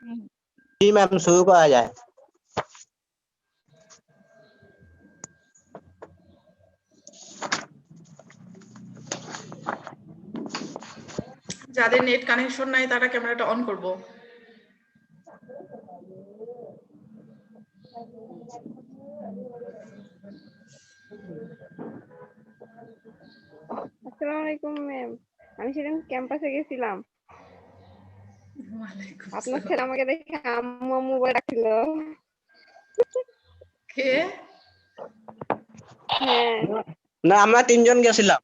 जी ma'am शुरू करा जाए। যাদের নেট কানেকশন নাই তারা ক্যামেরাটা অন করব। আসসালামু আলাইকুম ম্যাম, আমি সেদিন ক্যাম্পাসে গেছিলাম। ওয়ালাইকুম আপনার আসসালাম। ছেলে আমাকে দেখে আম্মু আম্মু বলে ডাকছিল। কে? হ্যাঁ, না আমরা তিনজন গেছিলাম।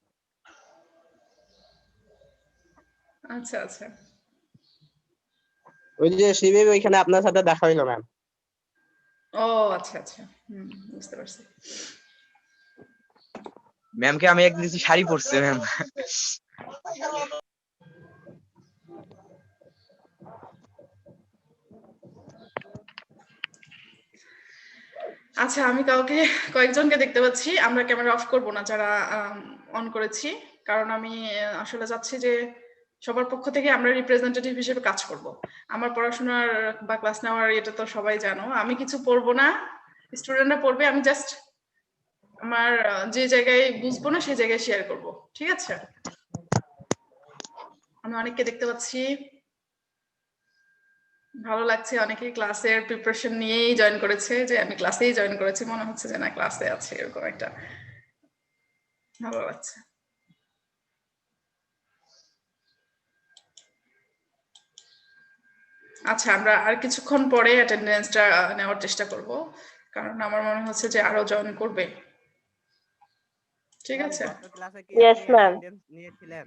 আচ্ছা আচ্ছা। ওই যে শিবির ওইখানে আপনার সাথে দেখা হইলো ম্যাম। ও আচ্ছা আচ্ছা, বুঝতে পারছি। ম্যামকে আমি একদিন শাড়ি পরছি ম্যাম। আচ্ছা, আমি কাউকে কয়েকজনকে দেখতে পাচ্ছি। আমরা ক্যামেরা অফ করব না যারা অন করেছি, কারণ আমি আসলে চাচ্ছি যে সবার পক্ষ থেকে আমরা রিপ্রেজেন্টেটিভ হিসেবে কাজ করব। আমার পড়াশোনার বা ক্লাস নেওয়ার এটা তো সবাই জানো, আমি কিছু পড়বো না, স্টুডেন্টরা পড়বে, আমি জাস্ট আমার যে জায়গায় বুঝবো না সেই জায়গায় শেয়ার করব, ঠিক আছে? আমি অনেককে দেখতে পাচ্ছি, ভালো লাগছে। অনেকেই ক্লাসের প্রিপারেশন নিয়েই জয়েন করেছে, যে আমি ক্লাসেই জয়েন করেছি, মনে হচ্ছে যে না ক্লাসে আছে, এরকম একটা ভালো লাগছে। আচ্ছা, আমরা আর কিছুক্ষণ পরে অ্যাটেন্ডেন্সটা নেওয়ার চেষ্টা করব, কারণ আমার মনে হচ্ছে যে আরো জয়েন করবে। ঠিক আছে? ক্লাসে কি Yes, আপনি ma'am. অ্যাটেন্ডেন্স নিয়েছিলেন?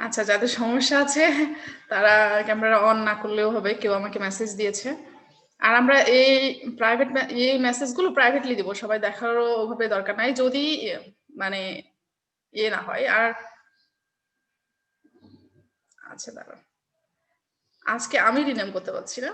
আচ্ছা, যাদের সমস্যা আছে তারা ক্যামেরা অন না করলেও হবে, কেউ আমাকে মেসেজ দিয়েছে। আর আমরা এই মেসেজগুলো প্রাইভেটলি দিব, সবাই দেখারও ওভাবে দরকার নাই, যদি মানে না হয়। আর আচ্ছা দাঁড়াও, আজকে আমি রিনেম করতে পারছি না।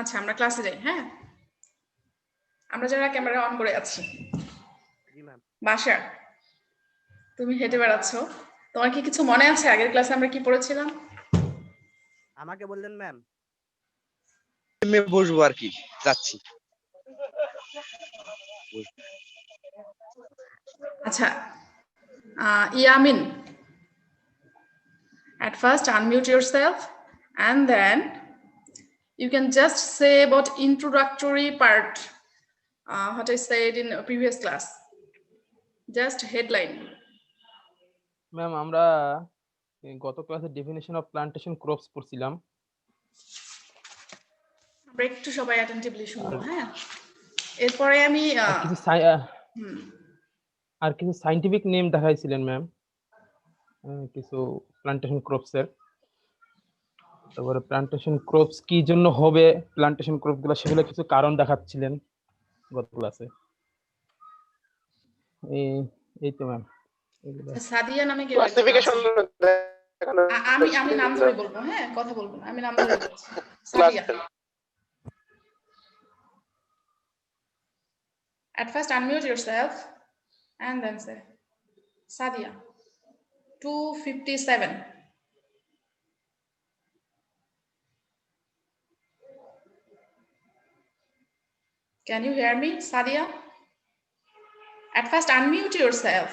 আচ্ছা, আমরা ক্লাসে যাই। হ্যাঁ, আমরা যারা ক্যামেরা অন করে আছি। জি ম্যাম। বাসা, তুমি হেঁটে বেড়াচ্ছ, তোমার কি কিছু মনে আছে আগের ক্লাসে আমরা কি পড়েছিলাম? আমাকে বললেন ম্যাম। আমি বসবো আর কি, যাচ্ছি। আচ্ছা, Yamin, at first unmute yourself and then you can just say about introductory part, what I said in a previous class, just headline. Ma'am আমরা গত ক্লাসে ডেফিনিশন অফ প্লান্টেশন ক্রপস পড়ছিলাম। আমরা একটু সবাই অ্যাটেন্টিভলি শুনবো। হ্যাঁ, এরপরে আমি আর কিছু সায়েন্টিফিক নেম দেখাইছিলেন ম্যাম, কিছু প্লান্টেশন ক্রপস এর। তারপরে প্লান্টেশন ক্রপস কি জন্য হবে, প্লান্টেশন ক্রপ গুলো, সেগুলো কিছু কারণ দেখাচ্ছিলেন গত ক্লাসে। এই তো ম্যাম। সাদিয়া নামে কেউ ক্লাসিফিকেশন, আমি নাম ধরে বলবো। হ্যাঁ, কথা বলবো না, আমি নাম ধরে বলছি। Sadia, at first unmute yourself and then say Sadia. 257. Can you hear me, Sadia? At first unmute yourself.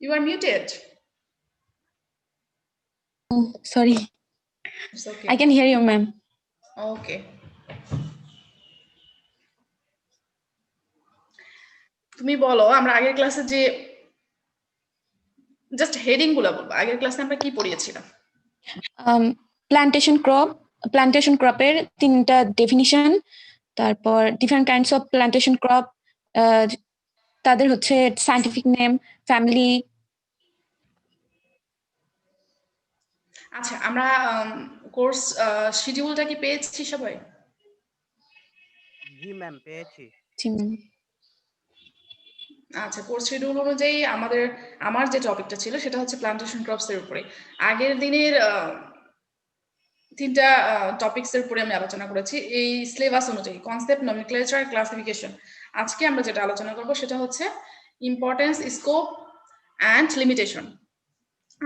You are muted. Oh, sorry. It's okay. I can hear you, ma'am. Okay. তুমি বলো, আমরা আগের ক্লাসে যে জাস্ট হেডিং গুলো বলবো। আগের ক্লাসে আমরা কি পড়িয়েছিলাম? প্লান্টেশন ক্রপের তিনটা ডেফিনিশন, তারপর different kinds of plantation crop, তাদের হচ্ছে সায়েন্টিফিক নেম, ফ্যামিলি। আচ্ছা, আমরা কোর্স শিডিউলটা কি পেয়েছি সবাই? জি ম্যাম পেয়েছি। আচ্ছা, কোর্স শিডিউল অনুযায়ী আমার যে টপিকটা ছিল সেটা হচ্ছে প্ল্যান্টেশন ক্রপস এর উপরে। আগের দিনের 3টা টপিকস এর উপরে আমি আলোচনা করেছি এই সিলেবাস অনুযায়ী, কনসেপ্ট, নমিনক্লেচার, ক্লাসিফিকেশন। আজকে আমরা যেটা আলোচনা করব সেটা হচ্ছে ইম্পর্টেন্স, স্কোপ অ্যান্ড লিমিটেশন।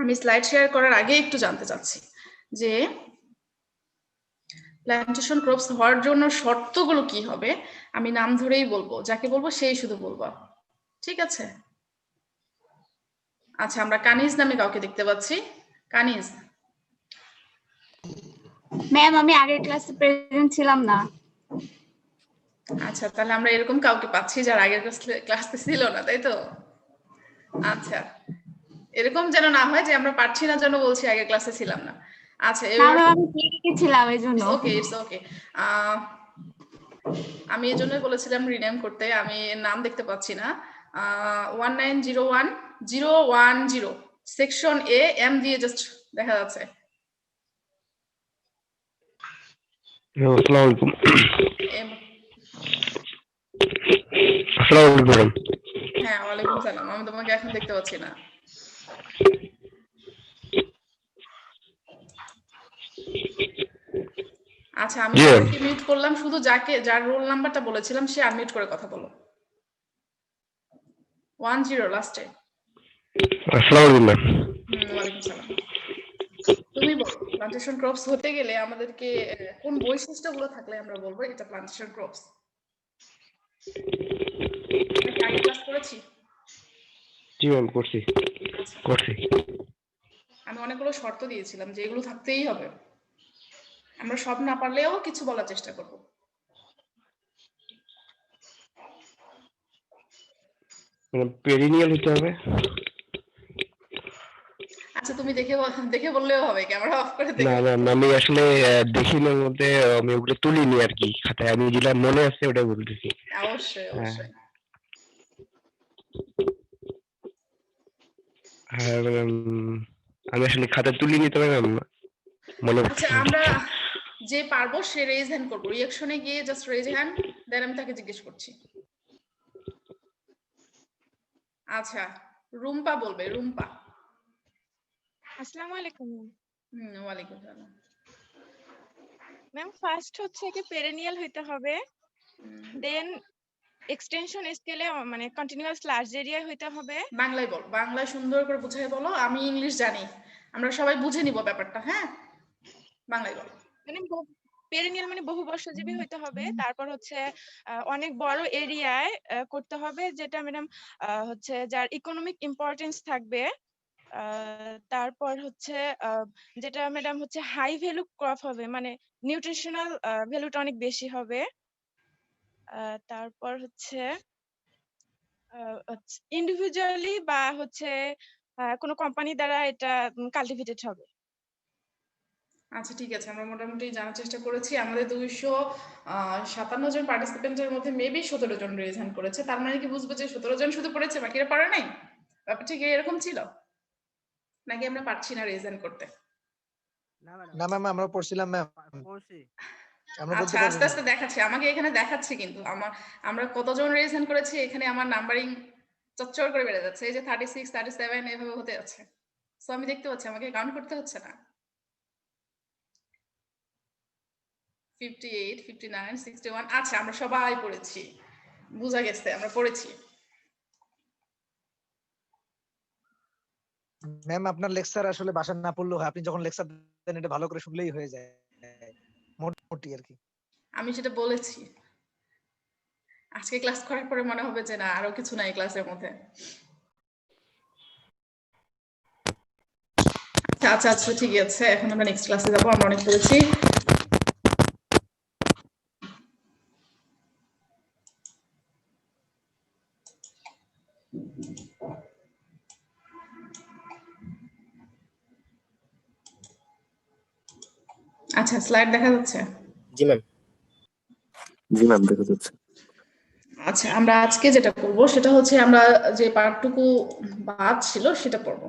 আমি স্লাইড শেয়ার করার আগে একটু জানতে চাচ্ছি যে প্ল্যান্টেশন ক্রপস হওয়ার জন্য শর্তগুলো কি হবে। আমি নাম ধরেই বলবো, যাকে বলবো সেই শুধু বলবো, ঠিক আছে? আচ্ছা, আমরা কানিজ নামে কাউকে দেখতে পাচ্ছি। কানিজ। ম্যাম আমি আগের ক্লাসে প্রেজেন্ট ছিলাম না। আচ্ছা, তাহলে আমরা এরকম কাউকে পাচ্ছি যার আগের ক্লাসে ছিল না, তাই তো? আচ্ছা, এরকম যেন না হয় যে আমরা পারছি না জন্য বলছি আগের ক্লাসে ছিলাম না। আচ্ছা, না ম্যাম আমি ক্লিনিকে ছিলাম এইজন্য। ওকে, ইটস ওকে। আমি এই জন্যই বলেছিলাম রিনেম করতে, আমি নাম দেখতে পাচ্ছি না। 1901010 সেকশন এ এম দিয়ে জাস্ট দেখা যাচ্ছে। আসসালামু আলাইকুম। এম, আসসালামু আলাইকুম ম্যাডাম। হ্যাঁ, ওয়ালাইকুম সালাম। আমি তোমাকে এখন দেখতে পাচ্ছি না। আচ্ছা, আমি জি। সবাইকে মিউট করলাম, শুধু যার রোল নাম্বারটা বলেছিলাম সে আনমিউট করে কথা বলো। 10 লাস্টে। আসসালামু আলাইকুম ম্যাম। ওয়ালাইকুম সালাম। তুমি বলো, প্লান্টেশন ক্রপস হতে গেলে আমাদেরকে কোন বৈশিষ্ট্যগুলো থাকলে আমরা বলবো এটা প্লান্টেশন ক্রপস? আমরা কি আগে ক্লাস করেছি? জি ম্যাম করছি। আমি অনেকগুলো শর্ত দিয়েছিলাম যে এগুলো থাকতেই হবে। আমরা সব না পারলেও কিছু বলার চেষ্টা করব। ম্যাডাম পেরিনিয়াল হতে হবে। আচ্ছা, তুমি দেখে বললেও হবে, ক্যামেরা অফ করে না দেখে। ম্যাম আমি আসলে দেখিনের মধ্যে আমি ওগুলো তুলিনি আর কি খাতায়, আমি যেটা মনে আছে ওটা বলতেছি। অবশ্যই অবশ্যই। হ্যাঁ ম্যাম আমি আসলে খাতায় তুলিনি তবে ম্যাম মনে আচ্ছা, আমরা যে পারবো সে রেজ হ্যান্ড করবো, রিঅ্যাকশনে গিয়ে জাস্ট রেজ হ্যান্ড, দেন আমি তাকে জিজ্ঞেস করছি। আচ্ছা, রুম্পা বলবে। রুম্পা। আসসালামু আলাইকুম ওয়ালাইকুম সালাম। ম্যাম। ফার্স্ট হচ্ছে কি পেরেনিয়াল হইতে হবে, দেন এক্সটেনশন স্কেলে মানে কন্টিনিউয়াস লার্জ এরিয়া হইতে হবে। বাংলায় বল, বাংলায় সুন্দর করে বুঝিয়ে বলো, আমি ইংলিশ জানি, আমরা সবাই বুঝে নিব ব্যাপারটা। হ্যাঁ, বাংলায় বল। মানে পেরেনিয়াল মানে বহুবর্ষজীবী হইতে হবে। তারপর হচ্ছে অনেক বড় এরিয়ায় করতে হবে, যেটা ম্যাডাম হচ্ছে যার ইকোনমিক ইম্পর্টেন্স থাকবে। তারপর হচ্ছে যেটা ম্যাডাম হচ্ছে হাই ভ্যালু ক্রপ হবে, মানে নিউট্রিশনাল ভ্যালুটা অনেক বেশি হবে। তারপর হচ্ছে ইন্ডিভিজুয়ালি বা হচ্ছে কোনো কোম্পানি দ্বারা এটা কাল্টিভেটেড হবে। আচ্ছা, ঠিক আছে, আমরা মোটামুটি জানার চেষ্টা করেছি। আমাদের 257 জন পার্টিসিপেন্টের মধ্যে মেবি 17 জন রেজ হ্যান্ড করেছে। তার মানে কি বুঝবো যে 17 জন শুধু পড়েছে, বাকিরা পড়ে নাই? ব্যাপারটা কি এরকম ছিল, নাকি আমরা পারছি না রেজ হ্যান্ড করতে? না ম্যাম আমরা পড়ছিলাম ম্যাম। পড়ছি। আচ্ছা, আস্তে আস্তে দেখাচ্ছি, আমাকে এখানে দেখাচ্ছি কিন্তু আমরা কতজন রেজ হ্যান্ড করেছি এখানে আমার নাম্বারিং চচ্চর করে বেড়ে যাচ্ছে। এই যে 36, 37 এভাবে হতে যাচ্ছে। সো আমি দেখতে পাচ্ছি, আমাকে কাউন্ট করতে হচ্ছে না। 58, 59, 61। আচ্ছা, আমরা সবাই পড়েছি, বুঝা গেছে আমরা পড়েছি। ম্যাম আপনার লেকচার আসলে বাসায় না পড়লেও হয়, আপনি যখন লেকচার দেন এটা ভালো করে শুনলেই হয়ে যায় মোটামুটি আর কি। আমি সেটা বলেছি, আজকে ক্লাস করার পরে মনে হবে যে না আরো কিছু নাই ক্লাসের মধ্যে। আচ্ছা আচ্ছা, ঠিক আছে, এখন আমরা নেক্সট ক্লাসে যাবো, আমরা অনেক পড়েছি। আচ্ছা, স্লাইড দেখা যাচ্ছে? জি ম্যাম। জি। ম্যাম দেখা যাচ্ছে। আচ্ছা, আমরা আজকে যেটা করব সেটা হচ্ছে আমরা যে পার্টটুকু বাদ ছিল সেটা পড়ব।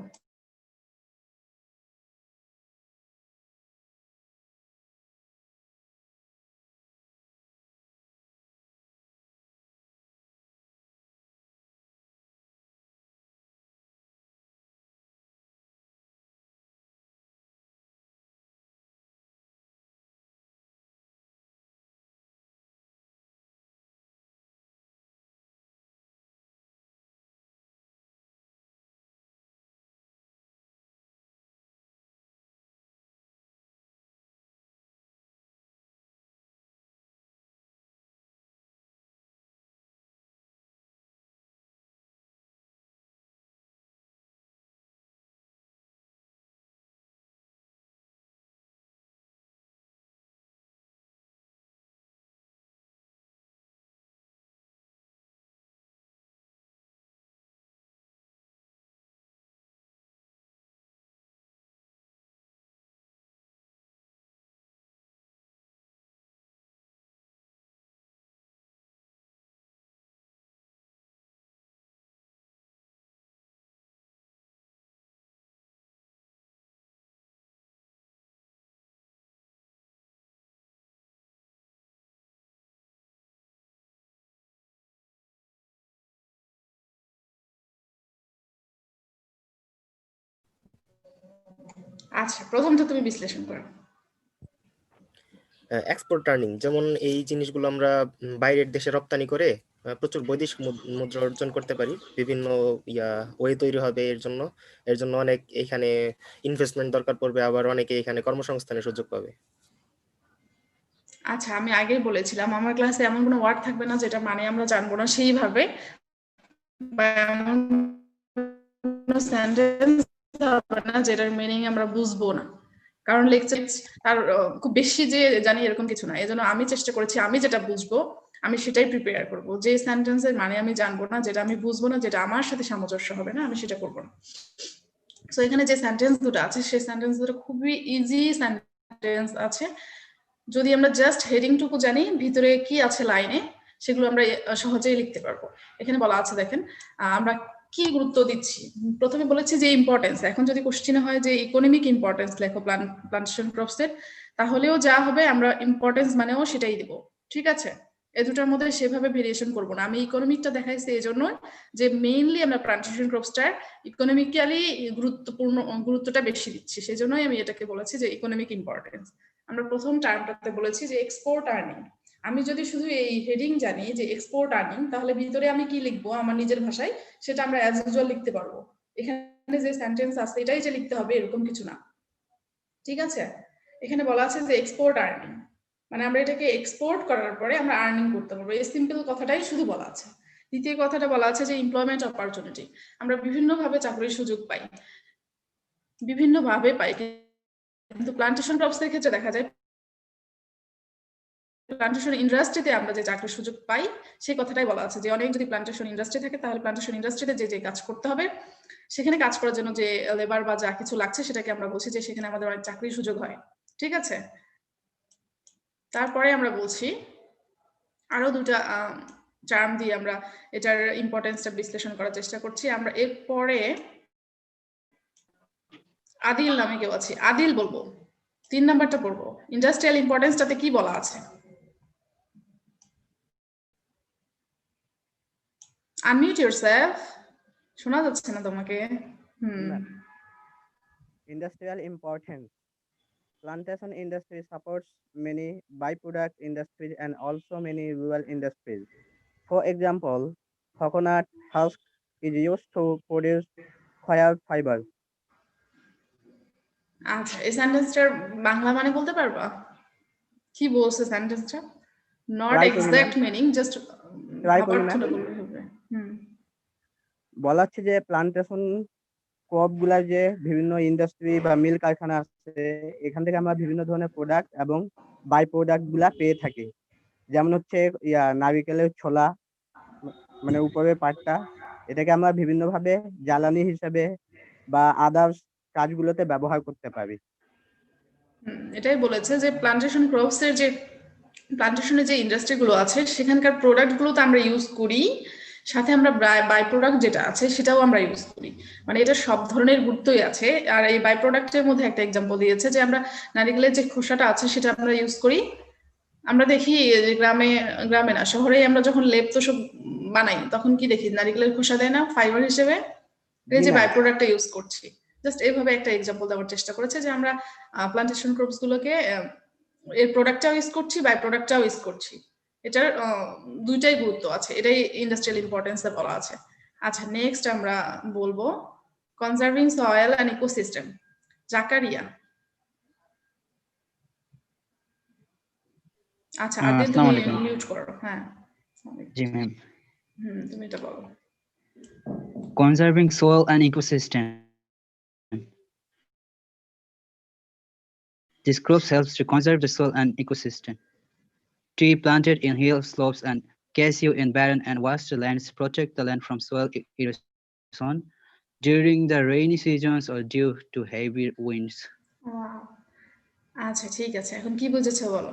আচ্ছা, প্রথমটা তুমি বিশ্লেষণ করো। এক্সপোর্ট আর্নিং, যেমন এই জিনিসগুলো আমরা বাইরের দেশে রপ্তানি করে প্রচুর বৈদেশিক মুদ্রা অর্জন করতে পারি। বিভিন্ন ওয়ে তৈরি হবে এর জন্য অনেক এখানে ইনভেস্টমেন্ট দরকার পড়বে, আবার অনেকে এখানে কর্মসংস্থানের সুযোগ পাবে। আচ্ছা, আমি আগেই বলেছিলাম আমার ক্লাসে এমন কোনো ওয়ার্ড থাকবে না যেটা মানে আমরা জানবো না সেইভাবে, বা এমন কোনো সেন্টেন্স হবে না যেটার মিনিং আমরা বুঝবো না, কারণ লেকচার আর খুব বেশি যে জানি এরকম কিছু না। এজন্য আমি চেষ্টা করেছি আমি যেটা বুঝবো আমি সেটাই প্রিপেয়ার করব। যে সেন্টেন্সের মানে আমি জানবো না, যেটা আমি বুঝবো না, যেটা আমার সাথে সামঞ্জস্য হবে না, আমি সেটা করবো না। সো এখানে যে সেন্টেন্স দুটো আছে সেই সেন্টেন্স দুটো খুবই ইজি সেন্টেন্স আছে। যদি আমরা জাস্ট হেডিংটুকু জানি ভিতরে কি আছে লাইনে, সেগুলো আমরা সহজেই লিখতে পারবো। এখানে বলা আছে দেখেন আমরা কি গুরুত্ব দিচ্ছি। প্রথমে বলেছি যে ইম্পর্টেন্স, এখন যদি কোশ্চেন হয় যে ইকোনমিক ইম্পর্টেন্স লেখো প্লান্টেশন ক্রপসের, তাহলেও যা হবে আমরা ইম্পর্টেন্স মানেও সেটাই দিব, ঠিক আছে? এই দুটার মধ্যে সেভাবে ভেরিয়েশন করবো না। আমি ইকোনমিকটা দেখাইছি এই জন্য যে মেইনলি আমরা প্লান্টেশন ক্রপসটার ইকোনমিক্যালি গুরুত্বটা বেশি দিচ্ছি, সেই জন্যই আমি এটাকে বলেছি যে ইকোনমিক ইম্পর্টেন্স। আমরা প্রথম টার্মটাতে বলেছি যে এক্সপোর্ট আর্নিং। আমি যদি শুধু এই হেডিং জানি যে এক্সপোর্ট আর্নিং, তাহলে ভিতরে আমি কি লিখবো আমার নিজের ভাষায় সেটা আমরা অ্যাজ ইউজুয়াল লিখতে পারবো। এখানে যে সেন্টেন্স আছে এটাই যে লিখতে হবে এরকম কিছু না, ঠিক আছে? এখানে বলা আছে যে এক্সপোর্ট আর্নিং মানে আমরা এটাকে এক্সপোর্ট করার পরে আমরা আর্নিং করতে পারবো, এই সিম্পল কথাটাই শুধু বলা আছে। দ্বিতীয় কথাটা বলা আছে যে এমপ্লয়মেন্ট অপরচুনিটি, আমরা বিভিন্নভাবে চাকরির সুযোগ পাই, বিভিন্নভাবে পাই, কিন্তু প্লান্টেশন ক্রপসের ক্ষেত্রে দেখা যায় প্লান্টেশন ইন্ডাস্ট্রিতে আমরা যে চাকরির সুযোগ পাই সেই কথাটাই বলা আছে যে অনেক যদি প্লান্টেশন ইন্ডাস্ট্রি থাকে তাহলে প্লান্টেশন ইন্ডাস্ট্রিতে যে যে কাজ করতে হবে সেখানে কাজ করার জন্য যে লেবার বা যা কিছু লাগছে সেটাকে আমরা বলছি যে সেখানে আমাদের অনেক চাকরির সুযোগ হয়, ঠিক আছে? তারপরে আমরা বলছি আরো দুটা টার্ম দিয়ে আমরা এটার ইম্পর্টেন্সটা বিশ্লেষণ করার চেষ্টা করছি। আমরা এরপরে আদিল নামে কেউ আছে, আদিল বলবো। 3 নাম্বারটা পড়বো, ইন্ডাস্ট্রিয়াল ইম্পর্টেন্সটাতে কি বলা আছে। আনমিউট ইয়োরসেলফ, শোনা যাচ্ছে না তোমাকে। Industrial importance. Plantation industry supports many byproduct industries and also many rural industries. For example, coconut husk is used to produce coir fiber. আচ্ছা, এই সেন্টেন্সটার বাংলা মানে বলতে পারবা? কি বলছে সেন্টেন্সটা? নট এক্সাক্ট মিনিং, জাস্ট বলা হচ্ছে যে প্লান্টেশন ক্রপ গুলা যে বিভিন্ন ইন্ডাস্ট্রি বা মিল কারখানা আছে এখান থেকে আমরা বিভিন্ন ধরনের প্রোডাক্ট এবং বাই প্রোডাক্ট গুলা পেয়ে থাকি। যেমন হচ্ছে নারিকেলের ছোলা মানে উপরের পাটটা, এটাকে আমরা বিভিন্ন ভাবে জ্বালানি হিসেবে বা আদার্স কাজগুলোতে ব্যবহার করতে পারি। এটাই বলেছে যে প্লান্টেশন ক্রপসের যে প্লান্টেশনে যে ইন্ডাস্ট্রিগুলো আছে সেখানকার প্রোডাক্টগুলো তো আমরা ইউজ করি, সাথে আমরা বাই প্রোডাক্ট যেটা আছে সেটাও আমরা ইউজ করি, মানে এটা সব ধরনের গুরুত্বই আছে। আর এই বাই প্রোডাক্টের মধ্যে একটা এক্সাম্পল দিয়েছে যে আমরা নারিকেলের যে খোসাটা আছে সেটা আমরা ইউজ করি। আমরা দেখি যে গ্রামে না শহরে আমরা যখন লেপ তো সব বানাই তখন কি দেখি নারিকেলের খোসা দেয় না ফাইবার হিসেবে, এই যে বাই প্রোডাক্টটা ইউজ করছি। জাস্ট এইভাবে একটা এক্সাম্পল দেওয়ার চেষ্টা করেছে যে আমরা প্লান্টেশন ক্রপস গুলোকে এর প্রোডাক্টটাও ইউজ করছি, বাই প্রোডাক্টটাও ইউজ করছি। এটার দুইটাই গুরুত্ব আছে, এটাই ইন্ডাস্ট্রিয়াল ইম্পর্টেন্সে বলা আছে। আচ্ছা, নেক্সট আমরা বলবো conserving soil and ecosystem. Zakaria. আচ্ছা, আদিল তুমি মিউট করো। হ্যাঁ জি ম্যাম। তুমি এটা বলো। Conserving soil and ecosystem. This crop helps to conserve the soil and ecosystem. Tree planted in hill slopes and cashew in barren and washed lands protect the land from soil erosion during the rainy seasons or due to heavy winds. আচ্ছা ঠিক আছে, এখন কি বুঝেছো বলো,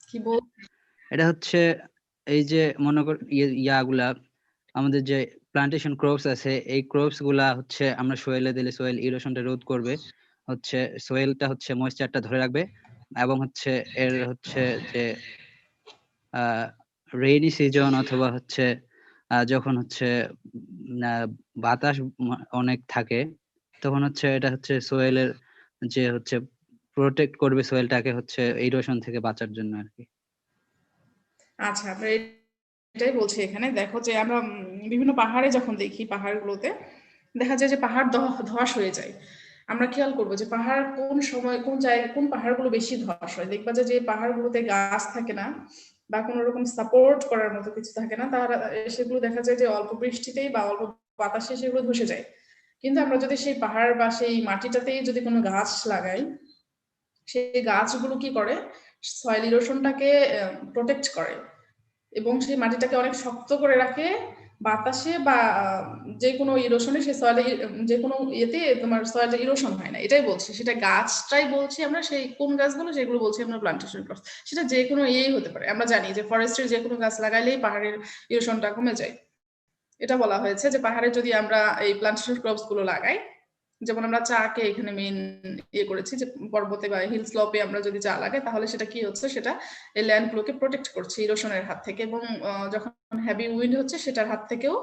কি বল। এটা হচ্ছে এই যে মনে কর ইয়াগুলা আমাদের যে প্লান্টেশন ক্রপস আছে, এই ক্রপস গুলা হচ্ছে আমরা সোয়েলে দিলে সোয়েল ইরোশনটা রোধ করবে, হচ্ছে সোয়েলটা হচ্ছে ময়েশ্চারটা ধরে রাখবে, এবং হচ্ছে এর হচ্ছে যে রেইনি সিজন অথবা হচ্ছে যখন হচ্ছে বাতাস অনেক থাকে তখন হচ্ছে এটা হচ্ছে সোয়েলের যে হচ্ছে প্রোটেক্ট করবে সোয়েলটাকে হচ্ছে ইরোশন থেকে বাঁচার জন্য আর কি। আচ্ছা, আমরা এটাই বলছি এখানে। দেখো যে আমরা বিভিন্ন পাহাড়ে যখন দেখি, পাহাড়গুলোতে দেখা যায় যে পাহাড় ধস হয়ে যায়। আমরা খেয়াল করবো যে পাহাড় কোন সময় কোন জায়গায় কোন পাহাড়গুলো বেশি ধস হয়। দেখবা যে পাহাড়গুলোতে গাছ থাকে না বা কোনো রকম সাপোর্ট করার মতো কিছু থাকে না, তারা সেগুলো দেখা যায় যে অল্প বৃষ্টিতেই বা অল্প বাতাসে সেগুলো ধসে যায়। কিন্তু আমরা যদি সেই পাহাড় বা সেই মাটিটাতেই যদি কোনো গাছ লাগাই, সেই গাছগুলো কি করে, সয়েল ইরোশনটাকে প্রোটেক্ট করে এবং সেই মাটিটাকে অনেক শক্ত করে রাখে বাতাসে বা যে কোনো ইরোশনে, সেই সয়েল যে কোনো ইয়েতে তোমার সয়েলটা ইরোশন হয় না। এটাই বলছি, সেটা গাছটাই বলছি আমরা। সেই কোন গাছগুলো সেগুলো বলছি আমরা প্লান্টেশন ক্রপস। সেটা যে কোনো ইয়েই হতে পারে। আমরা জানি যে ফরেস্টের যে কোনো গাছ লাগাইলেই পাহাড়ের ইরোশনটা কমে যায়। এটা বলা হয়েছে যে পাহাড়ে যদি আমরা এই প্লান্টেশন ক্রপস গুলো লাগাই, যেমন আমরা চাকে এখানে মেইন ইয়ে করেছি যে পর্বতে বা হিল স্লোপে আমরা যদি চা লাগাই তাহলে সেটা কি হচ্ছে, সেটা এই ল্যান্ডগুলোকে প্রোটেক্ট করছে ইরোশনের হাত থেকে, এবং যখন হেভি উইন্ড হচ্ছে সেটার হাত থেকেও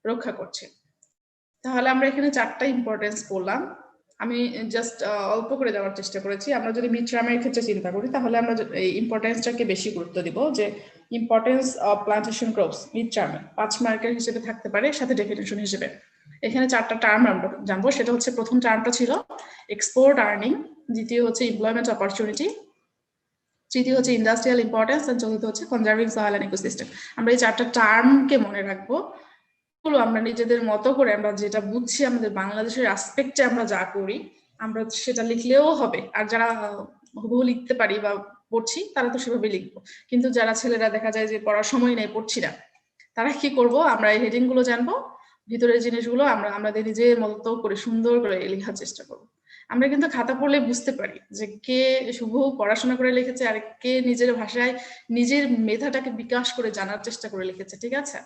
রক্ষা করছে। তাহলে আমরা এখানে চারটা ইম্পর্টেন্স বললাম, আমি জাস্ট অল্প করে দেওয়ার চেষ্টা করেছি। আমরা যদি মিড টার্মের ক্ষেত্রে চিন্তা করি তাহলে আমরা এই ইম্পর্টেন্সটাকে বেশি গুরুত্ব দিব, যে importance of plantation crops mid টার্মে 5 মার্কের হিসেবে থাকতে পারে, সাথে ডেফিনেশন হিসেবে। এখানে চারটা টার্ম আমরা জানবো। সেটা হচ্ছে, প্রথম টার্মটা ছিল এক্সপোর্ট আর্নিং, দ্বিতীয় হচ্ছে এমপ্লয়মেন্ট অপরচুনিটি, তৃতীয় হচ্ছে ইন্ডাস্ট্রিয়াল ইম্পর্টেন্স, আর চতুর্থ হচ্ছে কনজার্ভিং সয়েল এন্ড ইকোসিস্টেম। আমরা এই চারটা টার্মকে মনে রাখবো। আমরা নিজেদের মতো করে আমরা যেটা বুঝছি আমাদের বাংলাদেশের অ্যাসপেক্টে আমরা যা করি আমরা সেটা লিখলেও হবে। আর যারা হুবহু লিখতে পারি বা পড়ছি তারা তো সেভাবে লিখবো, কিন্তু যারা ছেলেরা দেখা যায় যে পড়ার সময় নেই, পড়ছি না, তারা কি করব, আমরা এই হেডিং গুলো জানবো, ভিতরের জিনিসগুলো আমরা আমাদের নিজের মতো করে সুন্দর করে লেখার চেষ্টা করব। আমরা কিন্তু খাতা পড়লে বুঝতে পারি যে কে শুভ পড়াশোনা করে লিখেছে আর কে নিজের ভাষায় নিজের মেধাটাকে বিকাশ করে জানার চেষ্টা করে লিখেছে। ঠিক আছে,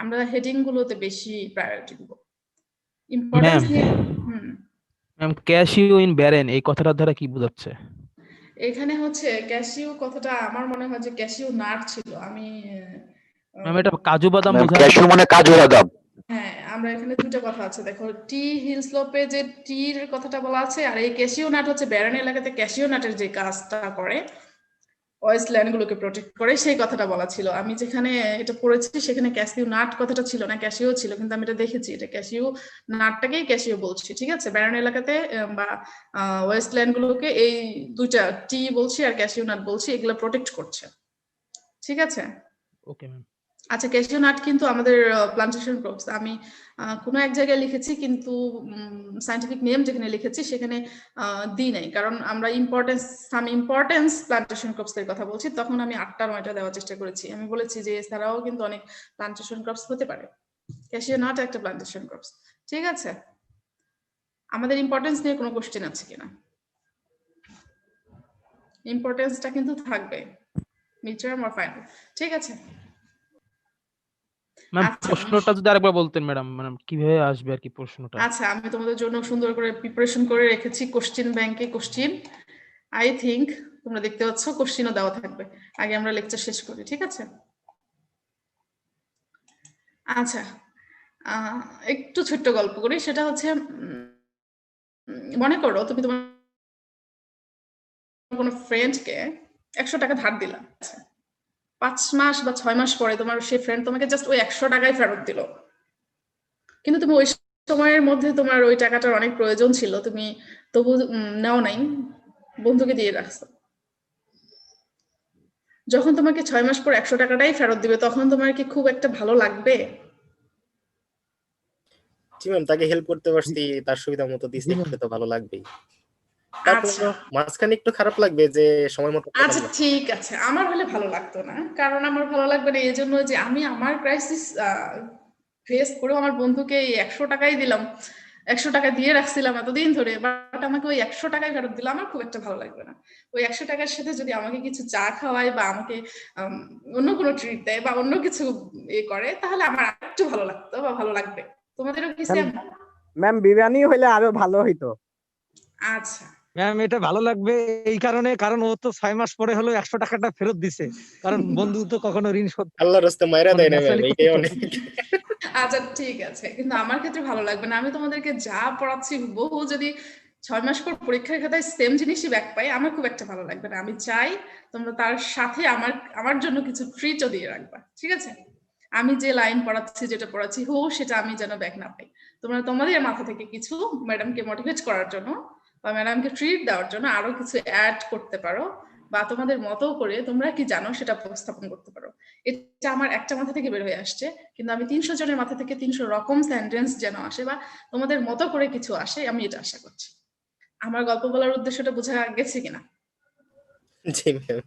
আমরা হেডিং গুলোতে বেশি প্রায়োরিটি দেব। Importance ma'am cashew in barren এই কথাটার দ্বারা কি বোঝাচ্ছে? এখানে হচ্ছে ক্যাশিউ কথাটা আমার মনে হয় যে ক্যাশিউ নাট ছিল। আমি ম্যাম এটা কাজু বাদাম বোঝায়। ক্যাশিউ মানে কাজু বাদাম। হ্যাঁ, আমরা এখানে দুটো কথা আছে। দেখো, টি হিল স্লোপে যে টির কথাটা বলা আছে, আর এই ক্যাশিউ নাট হচ্ছে ব্যারেন এলাকাতে ক্যাশিউ নাটের যে কাজটা করে, ওয়েস্ট ল্যান্ড গুলোকে প্রোটেক্ট করে, সেই কথাটা বলা ছিল। আমি যেখানে এটা পড়েছি সেখানে ক্যাশিউ নাট কথাটা ছিল না, ক্যাশিউ ছিল, কিন্তু আমি এটা দেখেছি, এটা ক্যাশিউ নাটটাকেই ক্যাশিউ বলছি। ঠিক আছে, ব্যারেন এলাকাতে বা ওয়েস্ট ল্যান্ড গুলোকে এই দুইটা টি বলছি আর ক্যাশিউ নাট বলছি, এগুলো প্রোটেক্ট করছে। ঠিক আছে, ওকে ম্যাম। আচ্ছা, ক্যাশিউ নাট কিন্তু আমাদের প্লান্টেশন ক্রপস। আমি কোনো এক জায়গায় লিখেছি কিন্তু সায়েন্টিফিক নেম যেখানে লিখেছি সেখানে দিই নাই, কারণ আমরা ইম্পর্টেন্স প্লান্টেশন ক্রপস এর কথা বলছি। তখন আমি 8টা 9টা দেওয়ার চেষ্টা করেছি। আমি বলেছি যে এছাড়াও কিন্তু অনেক প্লান্টেশন ক্রপস হতে পারে, ক্যাশিউ নাট একটা প্লান্টেশন ক্রপস। ঠিক আছে, আমাদের ইম্পর্টেন্স নিয়ে কোনো কোশ্চেন আছে কিনা? ইম্পর্টেন্সটা কিন্তু থাকবে। মিড টার্ম আর ফাইনাল, ঠিক আছে। ম্যাম আচ্ছা প্রশ্নটা যদি আরেকবার বলতেন ম্যাডাম, মানে কিভাবে আসবে আর কি প্রশ্নটা? আচ্ছা, আমি তোমাদের জন্য সুন্দর করে প্রিপারেশন করে রেখেছি কোশ্চেন ব্যাংকে কোশ্চেন। আই থিংক তোমরা দেখতে পাচ্ছ কোশ্চেনও দেওয়া থাকবে। আগে আমরা লেকচার শেষ করি, ঠিক আছে? আচ্ছা, একটু ছোট্ট গল্প করি। সেটা হচ্ছে মনে করো তুমি তোমার কোনো ফ্রেন্ডকে 100 টাকা ধার দিলা, 5 মাস বা 6 মাস পরে তোমার সেই ফ্রেন্ড তোমাকে জাস্ট ওই 100 টাকাই ফেরত দিল, কিন্তু তুমি ওই সময়ের মধ্যে তোমার ওই টাকাটার অনেক প্রয়োজন ছিল, তুমি তবু নাও নাই, বন্ধুকে দিয়ে রাখছো। যখন তোমাকে 6 মাস পর 100 টাকাটাই ফেরত দিবে, তখন তোমার কি খুব একটা ভালো লাগবে? জি ম্যাম, তাকে হেল্প করতে পারছি, তার সুবিধা মতো দিছি, একটু তো ভালো লাগবেই। তারপর আচ্ছা মাঝখানে একটু খারাপ লাগবে যে সময় মতো পেলাম আচ্ছা না। ঠিক আছে, আমার হলে ভালো লাগতো না। কারণ আমার ভালো লাগবে না এই জন্য যে আমি আমার ক্রাইসিস ফেস করেও আমার বন্ধুকে এই 100 টাকাই দিলাম, 100 টাকা দিয়ে রাখছিলাম এতদিন ধরে, বাট আমাকে ওই 100 টাকায় ফেরত দিল, আমার খুব একটা ভালো লাগবে না। ওই 100 টাকার সাথে যদি আমাকে কিছু চা খাওয়ায় বা আমাকে অন্য কোনো ট্রিট দেয় বা অন্য কিছু করে, তাহলে আমার একটু ভালো লাগতো বা ভালো লাগবে। তোমাদেরও কি সেম? ম্যাম বিরিয়ানি হইলে আরো ভালো হইতো। আচ্ছা ম্যাম এটা ভালো লাগবে এই কারণে, কারণ ও তো 6 মাস পরে হলো 100 টাকাটা ফেরত দিছে, কারণ বন্ধু তো কখনো ঋণ শোধ আল্লাহর রাস্তে মাইরা দেয় না ম্যাম, ন্যাচারালি এইটাই করতে অনেক। আচ্ছা ঠিক আছে, কিন্তু আমার ক্ষেত্রে ভালো লাগবে না। আমি তোমাদেরকে যা পড়াচ্ছি বহু যদি 6 মাস পর পরীক্ষার খাতায় সেম জিনিসই ব্যাক পাই, আমার খুব একটা ভালো লাগবে না। আমি চাই তোমরা তার সাথে আমার জন্য কিছু ট্রিটও দিয়ে রাখবা, ঠিক আছে? আমি যে লাইন পড়াচ্ছি, যেটা পড়াচ্ছি সেটা আমি যেন ব্যাক না পাই। তোমরা তোমাদের মাথা থেকে কিছু ম্যাডামকে মোটিভেট করার জন্য বা ম্যাডামকে ট্রিট দেওয়ার জন্য আরো কিছু অ্যাড করতে পারো, বা তোমাদের মতো করে তোমরা কি জানো সেটা উপস্থাপন করতে পারো। এটা আমার একটা মাথা থেকে বের হয়ে আসছে, কিন্তু আমি 300 জনের মাথা থেকে 300 রকম সেন্টেন্স যেন আসে বা তোমাদের মতো করে কিছু আসে, আমি এটা আশা করছি। আমার গল্প বলার উদ্দেশ্যটা বোঝা গেছে কিনা? জি ম্যাম।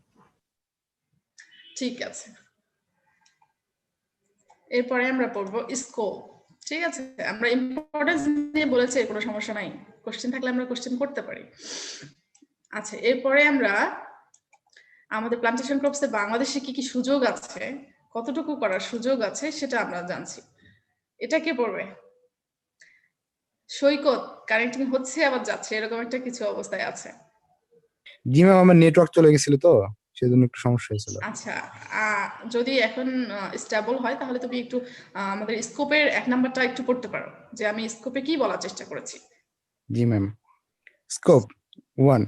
ঠিক আছে, এরপরে আমরা পড়বো স্কোপ, ঠিক আছে? আমরা ইম্পর্টেন্স নিয়ে বলেছি, কোনো সমস্যা নাই, কোশ্চেন থাকলে আমরা কোশ্চেন করতে পারি। আচ্ছা, এরপরে আমরা আমাদের প্লান্টেশন ক্রপসে বাংলাদেশে কি কি সুযোগ আছে, কতটুকু করার সুযোগ আছে সেটা আমরা জানছি। এটা কে পড়বে? সৈকত, কানেক্টিং হচ্ছে আবার যাচ্ছে, এরকম একটা কিছু অবস্থায় আছে। জি ম্যাম, আমার নেটওয়ার্ক চলে গেছিল তো সেজন্য একটু সমস্যা হয়েছিল। আচ্ছা, যদি এখন স্টেবল হয় তাহলে তুমি একটু আমাদের স্কোপের 1 নাম্বারটা একটু পড়তে পারো, যে আমি স্কোপে কি বলার চেষ্টা করেছি। জি ma'am. Scope 1.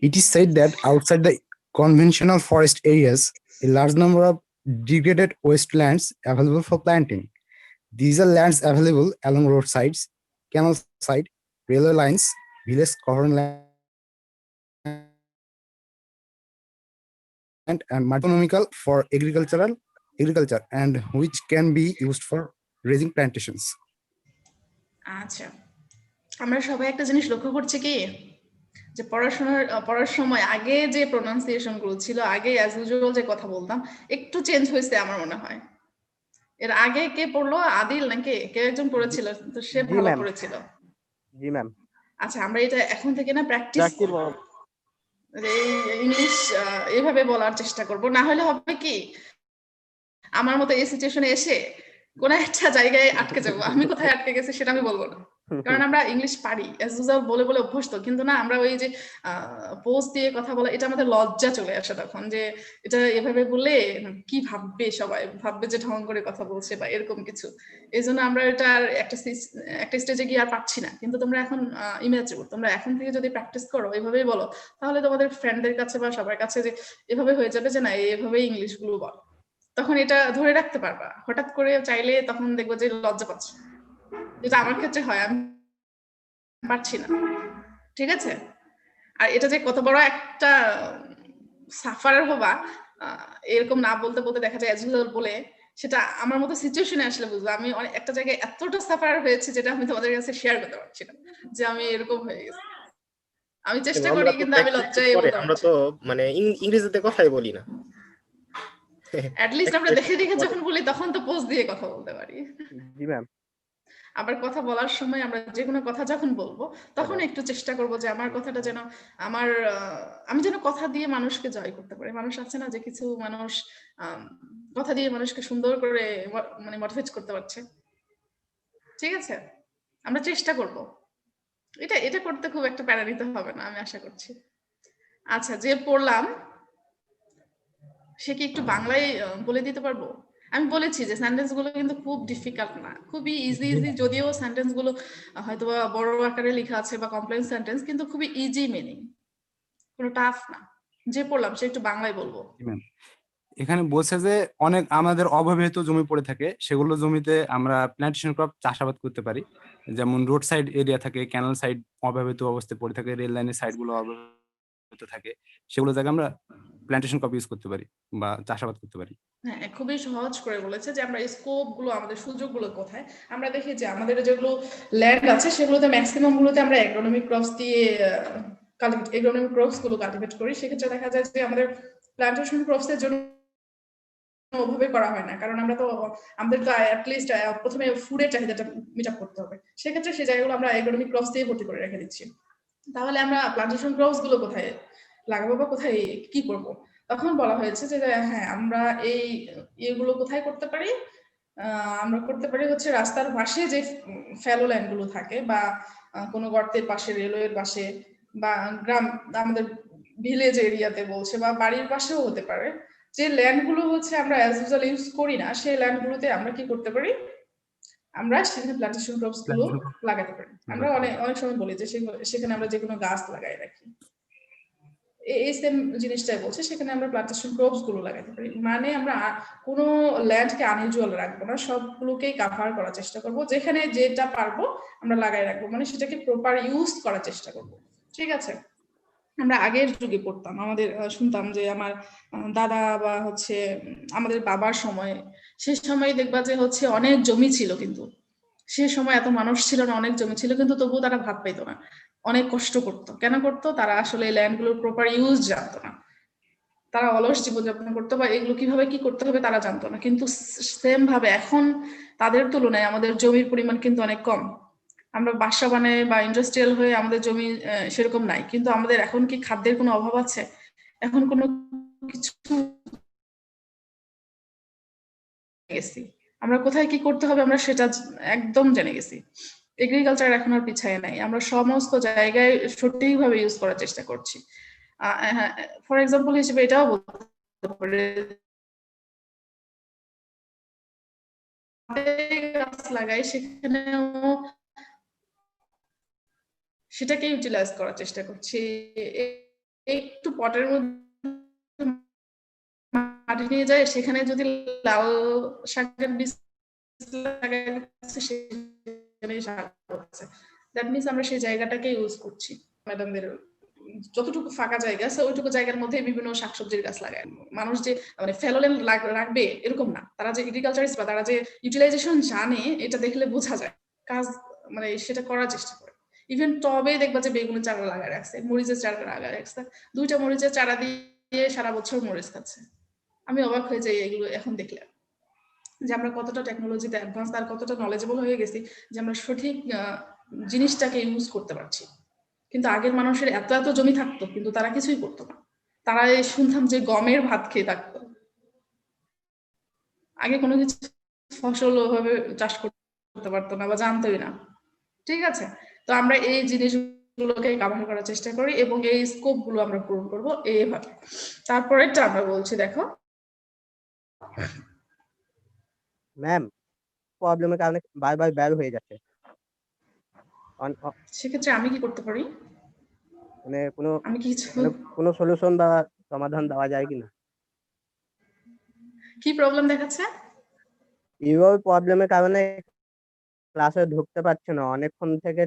It is said that outside the conventional forest areas, a large number of degraded wastelands available for planting. These are lands available along roadsides, canal side, railway lines, village common land, and economical for agriculture, and which can be used for raising plantations. আচ্ছা, আমরা সবাই একটা জিনিস লক্ষ্য করছি কি, যে পড়ার সময় আগে যে প্রোনাউন্সিয়েশন গুলো ছিল, আগে অ্যাজ ইউজুয়াল যে কথা বলতাম, একটু চেঞ্জ হয়েছে আমার মনে হয়। এর আগে কে পড়লো, আদিল নাকি কেউ একজন পড়েছিল, তো সে জি ভালো ম্যাম। পড়েছিল। জি ম্যাম। আচ্ছা, আমরা এটা এখন থেকে না প্র্যাকটিস জাকির বল। ইংলিশ এইভাবে বলার চেষ্টা করব, না হলে হবে কি আমার মতো এই সিচুয়েশনে এসে কোন একটা জায়গায় আটকে যাবো। আমি কোথায় আটকে গেছি সেটা আমি বলবো না, কারণ আমরা ইংলিশ পারি, অ্যাজ ইউজুয়াল বলে বলে অভ্যস্ত, কিন্তু না আমরা ওই যে পোস্ট দিয়ে কথা বলা, এটা আমাদের লজ্জা চলে আসে তখন, যে এটা এভাবে বললে কি ভাববে, সবাই ভাববে যে ঢং করে কথা বলছে বা এরকম কিছু। এই জন্য আমরা এটা একটা স্টেজে গিয়ে আর পাচ্ছি না। কিন্তু তোমরা এখন ইমেজিন, তোমরা এখন থেকে যদি প্র্যাকটিস করো, এভাবেই বলো, তাহলে তোমাদের ফ্রেন্ডদের কাছে বা সবার কাছে যে এভাবে হয়ে যাবে যে না এভাবেই ইংলিশ গুলো বল, তখন এটা ধরে রাখতে পারবা। হঠাৎ করে চাইলে তখন দেখবো যে লজ্জা পাচ্ছে, যেটা আমার ক্ষেত্রে হয়, আমি পারছি না, ঠিক আছে? আর এটা যে কত বড় একটা সাফারার হবা, এরকম না বলতে বলতে দেখা যায় অ্যাজ বলে, সেটা আমার মতো সিচুয়েশনে আসলে বুঝবো। আমি একটা জায়গায় এতটা সাফারার হয়েছে যেটা আমি তোমাদের কাছে শেয়ার করতে পারছি না, যে আমি এরকম হয়ে গেছি। আমি চেষ্টা করি, কিন্তু আমি লজ্জায় বলতে আমরা তো মানে ইংরেজিতে কথাই বলি না। অ্যাট লিস্ট আমরা দেখে দেখে যখন বলি তখন তো পোস্ট দিয়ে কথা বলতে পারি। জি ম্যাম। আবার কথা বলার সময় আমরা যে কোনো কথা যখন বলবো তখন একটু চেষ্টা করব যে আমার কথাটা যেন আমার আমি যেন কথা দিয়ে মানুষকে জয় করতে পারি। মানুষ আছে না যে কিছু মানুষ কথা দিয়ে মানুষকে সুন্দর করে মানে মোটিভেট করতে পারছে। ঠিক আছে, আমরা চেষ্টা করব। এটা করতে খুব একটা প্যারা নিতে হবে না, আমি আশা করছি। আচ্ছা, যে পড়লাম সে কি একটু বাংলায় বলে দিতে পারবো? আমি বলেছি যে সেন্টেন্স গুলো কিন্তু খুব ডিফিকাল্ট না, খুবই ইজি, যদিও সেন্টেন্স গুলো হয়তো বড় আকারে লেখা আছে বা কমপ্লেক্স সেন্টেন্স, কিন্তু খুবই ইজি মিনিং, কোনো টাফ না। যে পড়লাম সে একটু বাংলায় বলবো। এখানে বলছে যে অনেক আমাদের অব্যবহৃত জমি পড়ে থাকে, সেগুলো জমিতে আমরা প্ল্যান্টেশন ক্রপ চাষাবাদ করতে পারি। যেমন রোড সাইড এরিয়া থাকে, ক্যানাল সাইড অব্যবহৃত অবস্থায় পড়ে থাকে, রেল লাইনের সাইড গুলো অব্যবহৃত থাকে, সেগুলো জায়গায় আমরা প্ল্যান্টেশন ক্রপ ইউজ করতে পারি বা চাষাবাদ করতে পারি। হ্যাঁ, খুবই সহজ করে বলেছে যে আমরা স্কোপ গুলো, আমাদের সুযোগগুলো কোথায়। আমরা দেখি যে আমাদের যেগুলো ল্যান্ড আছে সেগুলোতে ম্যাক্সিমাম গুলোতে আমরা এগ্রোনমিক ক্রপস দিয়ে এগ্রোনমিক ক্রপস গুলো কাল্টিভেট করি। সেক্ষেত্রে দেখা যায় যে আমাদের প্ল্যান্টেশন ক্রপস এর জন্য ওভাবে করা হয় না, কারণ আমাদের তো অ্যাটলিস্ট প্রথমে ফুডের চাহিদাটা মিট আপ করতে হবে। সেক্ষেত্রে সেই জায়গাগুলো আমরা এগ্রোনমিক ক্রপস দিয়ে ভর্তি করে রেখে দিচ্ছি। তাহলে আমরা প্ল্যান্টেশন ক্রপস গুলো কোথায় লাগাবো বা কোথায় কি করব? তখন বলা হয়েছে যে হ্যাঁ, আমরা এই এগুলো কোথায় করতে পারি? আমরা করতে পারি হচ্ছে রাস্তার পাশে যে ফ্যালো ল্যান্ড গুলো থাকে, বা কোনো গর্তের পাশে, রেলওয়ের পাশে, বা গ্রাম আমাদের ভিলেজ এরিয়াতে বলছে, বা বাড়ির পাশেও হতে পারে। যে ল্যান্ড গুলো হচ্ছে আমরা অ্যাজ ইউজুয়াল ইউজ করি না, সেই ল্যান্ড গুলোতে আমরা কি করতে পারি? আমরা সেখানে প্ল্যান্টেশন ক্রপস গুলো লাগাতে পারি। আমরা অনেক সময় বলি যে সেখানে আমরা যে কোনো গাছ লাগাই রাখি, এই সেম জিনিসটাই বলছে, সেখানে আমরা প্ল্যান্টেশন ক্রপস গুলো লাগাতে পারি। মানে আমরা কোনো ল্যান্ডকে আনইউজুয়াল রাখবো না, সবগুলোকেই কাভার করার চেষ্টা করব, যেখানে যেটা পারবো আমরা লাগাই রাখবো, মানে সেটাকে প্রপার ইউজ করার চেষ্টা করব। ঠিক আছে, আমরা আগের যুগে পড়তাম, আমাদের শুনতাম যে আমার দাদা বা হচ্ছে আমাদের বাবার সময়, সে সময় দেখবা যে হচ্ছে অনেক জমি ছিল, কিন্তু সে সময় এত মানুষ ছিল না, অনেক জমি ছিল, কিন্তু তবুও তারা ভাত পাইতো না, অনেক কষ্ট করতো। কেন করতো? তারা আসলে ল্যান্ডগুলোর প্রপার ইউজ জানতো না, তারা অলস জীবনযাপন করতো, বা এগুলো কিভাবে কি করতে হবে তারা জানতো না। কিন্তু সেম ভাবে এখন তাদের তুলনায় আমাদের জমির পরিমাণ কিন্তু অনেক কম। আমরা বাসা বানাই বা ইন্ডাস্ট্রিয়াল হয়ে আমাদের জমি সেরকম নাই, কিন্তু আমাদের এখন কি খাদ্যের কোনো অভাব আছে? এখন কোনো কিছু গেছি, আমরা কোথায় কি করতে হবে আমরা সেটা একদম জেনে গেছি। এগ্রিকালচার এখন আর পিছায় নাই, আমরা সমস্ত জায়গায় সঠিকভাবে ইউজ করার চেষ্টা করছি। ফর এক্সাম্পল হিসেবে এটাও বলতে পারি, গাছ লাগাই সেখানেও সেটাকে ইউটিলাইজ করার চেষ্টা করছি। একটু পটের মধ্যে মাটি নিয়ে যায়, সেখানে যদি লাল শাকের বীজ লাগাইছে সেখানে শাক হচ্ছে, দ্যাট মিনস আমরা সেই জায়গাটাকে ইউজ করছি। ম্যাডামদের যতটুকু ফাঁকা জায়গা আছে ওইটুকু জায়গার মধ্যে বিভিন্ন শাকসবজির গাছ লাগায়। মানুষ যে মানে ফেলোলেন রাখবে এরকম না, তারা যে এগ্রিকালচারিস্ট বা তারা যে ইউটিলাইজেশন জানে এটা দেখলে বোঝা যায়, কাজ মানে সেটা করার চেষ্টা করে। ইভেন টবে দেখবা যে বেগুনের চারা লাগায় রাখছে, মরিচের চারা লাগায় রাখছে, 2টা মরিচের চারা দিয়ে সারা বছর মরিচ খাচ্ছে। আমি অবাক হয়ে যাই এগুলো এখন দেখলে, যে আমরা কতটা টেকনোলজিতে অ্যাডভান্স আর কতটা নলেজেবল হয়ে গেছি যে আমরা সঠিক জিনিসটাকে ইউজ করতে পারছি। কিন্তু আগের মানুষের এত এত জমি থাকতো কিন্তু তারা কিছুই করতো না, তারা শুনতাম যে গমের ভাত খেয়ে থাকতো, আগে কোনো কিছু ফসল ওভাবে চাষ করতে পারতো না বা জানতোই না। ঠিক আছে, তো আমরা এই জিনিসগুলোকে কাভার করার চেষ্টা করি এবং এই স্কোপ গুলো আমরা পূরণ করবো এইভাবে। তারপরেরটা আমরা বলছি, দেখো ম্যাম, প্রবলেমের কারণে বারবার বের হয়ে যাচ্ছে। সেক্ষেত্রে আমি কি করতে পারি? মানে আমি কোনো সলিউশন বা সমাধান দেওয়া যায় কিনা? কি প্রবলেম দেখাচ্ছে? এইভাবে প্রবলেমের কারণে ক্লাসে ঢুকতে পারছি না, অনেকক্ষণ থেকে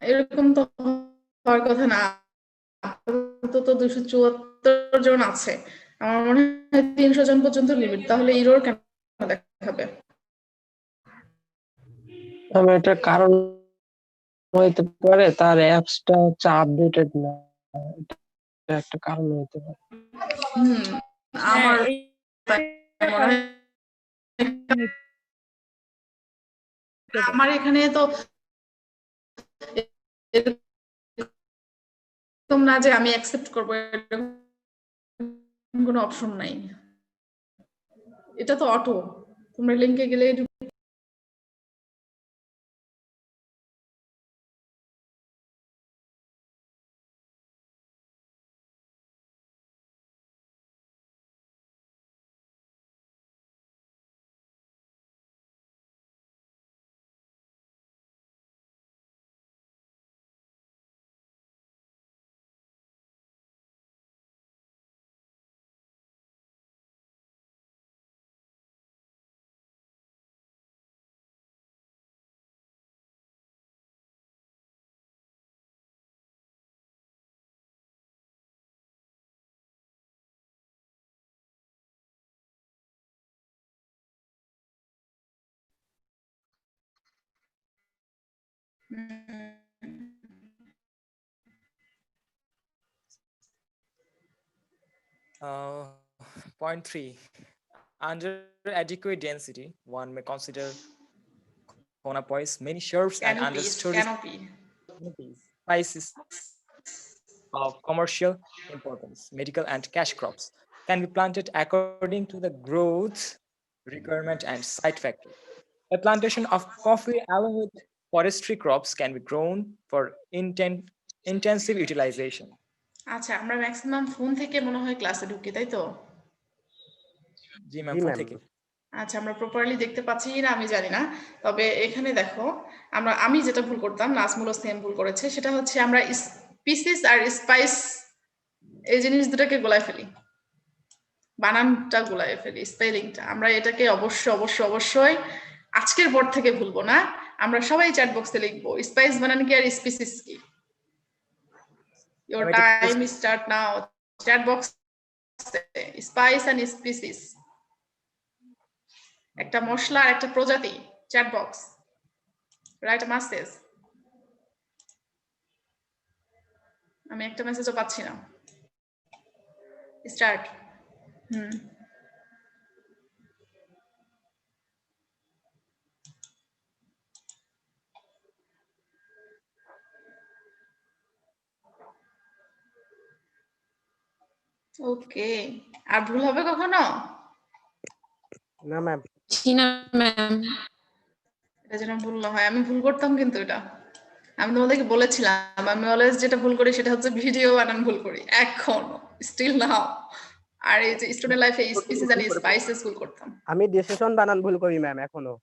এরকম তো হওয়ার কথা না, তো 274 জন আছে, আমার মনে হয় 300 জন পর্যন্ত লিমিট, তাহলে ইরোর কেন দেখাবে? এটা কারণ হইতে পারে তার অ্যাপসটা হচ্ছে আপডেটেড না, এটা একটা কারণ হইতে পারে। আমার আমার এখানে তো এরকম না যে আমি অ্যাকসেপ্ট করবো এরকম কোনো অপশন নাই। এটা তো অটো, তোমরা লিংকে গেলে Point 3. Under adequate density, one may consider conopois, many shrubs and understood spices of commercial importance, medical and cash crops can be planted according to the growth requirement and site factor. A plantation of coffee along with forestry crops can be grown for intensive utilization. আচ্ছা, আমরা maximum phone থেকে মনে হয় ক্লাসে ঢুকি, তাই তো? জি ma'am, phone থেকে। আচ্ছা, আমরা প্রপারলি দেখতে পাচ্ছি না আমি জানি না, তবে এখানে দেখো আমি যেটা ভুল করতাম, নাজমুলও সেম ভুল করেছে, সেটা হচ্ছে আমরা স্পিসিস আর স্পাইস এই জিনিস দুটাকে গোলায় ফেলি, বানানটা গোলায় ফেলি, স্পেলিংটা। আমরা এটাকে অবশ্যই আজকের পর থেকে ভুলবো না। আমরা সবাই চ্যাট বক্সে লিখবো স্পাইস বানান কি আর স্পিসিস কি। Your time start now. Chat box spice and species. একটা মশলা আর একটা প্রজাতি, chat box. Write a message. আমি একটা মেসেজও পাচ্ছি না। Start. ওকে, আর ভুল হবে কখনো? না ম্যাম। জি না ম্যাম। এটা যেন ভুল না হয়, আমি ভুল করতাম কিন্তু এটা আমি তোমাদেরকে বলেছিলাম, আমি অলওয়েজ যেটা ভুল করি সেটা হচ্ছে ভিডিও বানান ভুল করি, এখনো স্টিল নাও। আর এই যে স্টুডেন্ট লাইফে স্পিসিস এন্ড স্পাইসেস ভুল করতাম। আমি ডিসিশন বানান ভুল করি ম্যাম এখনো।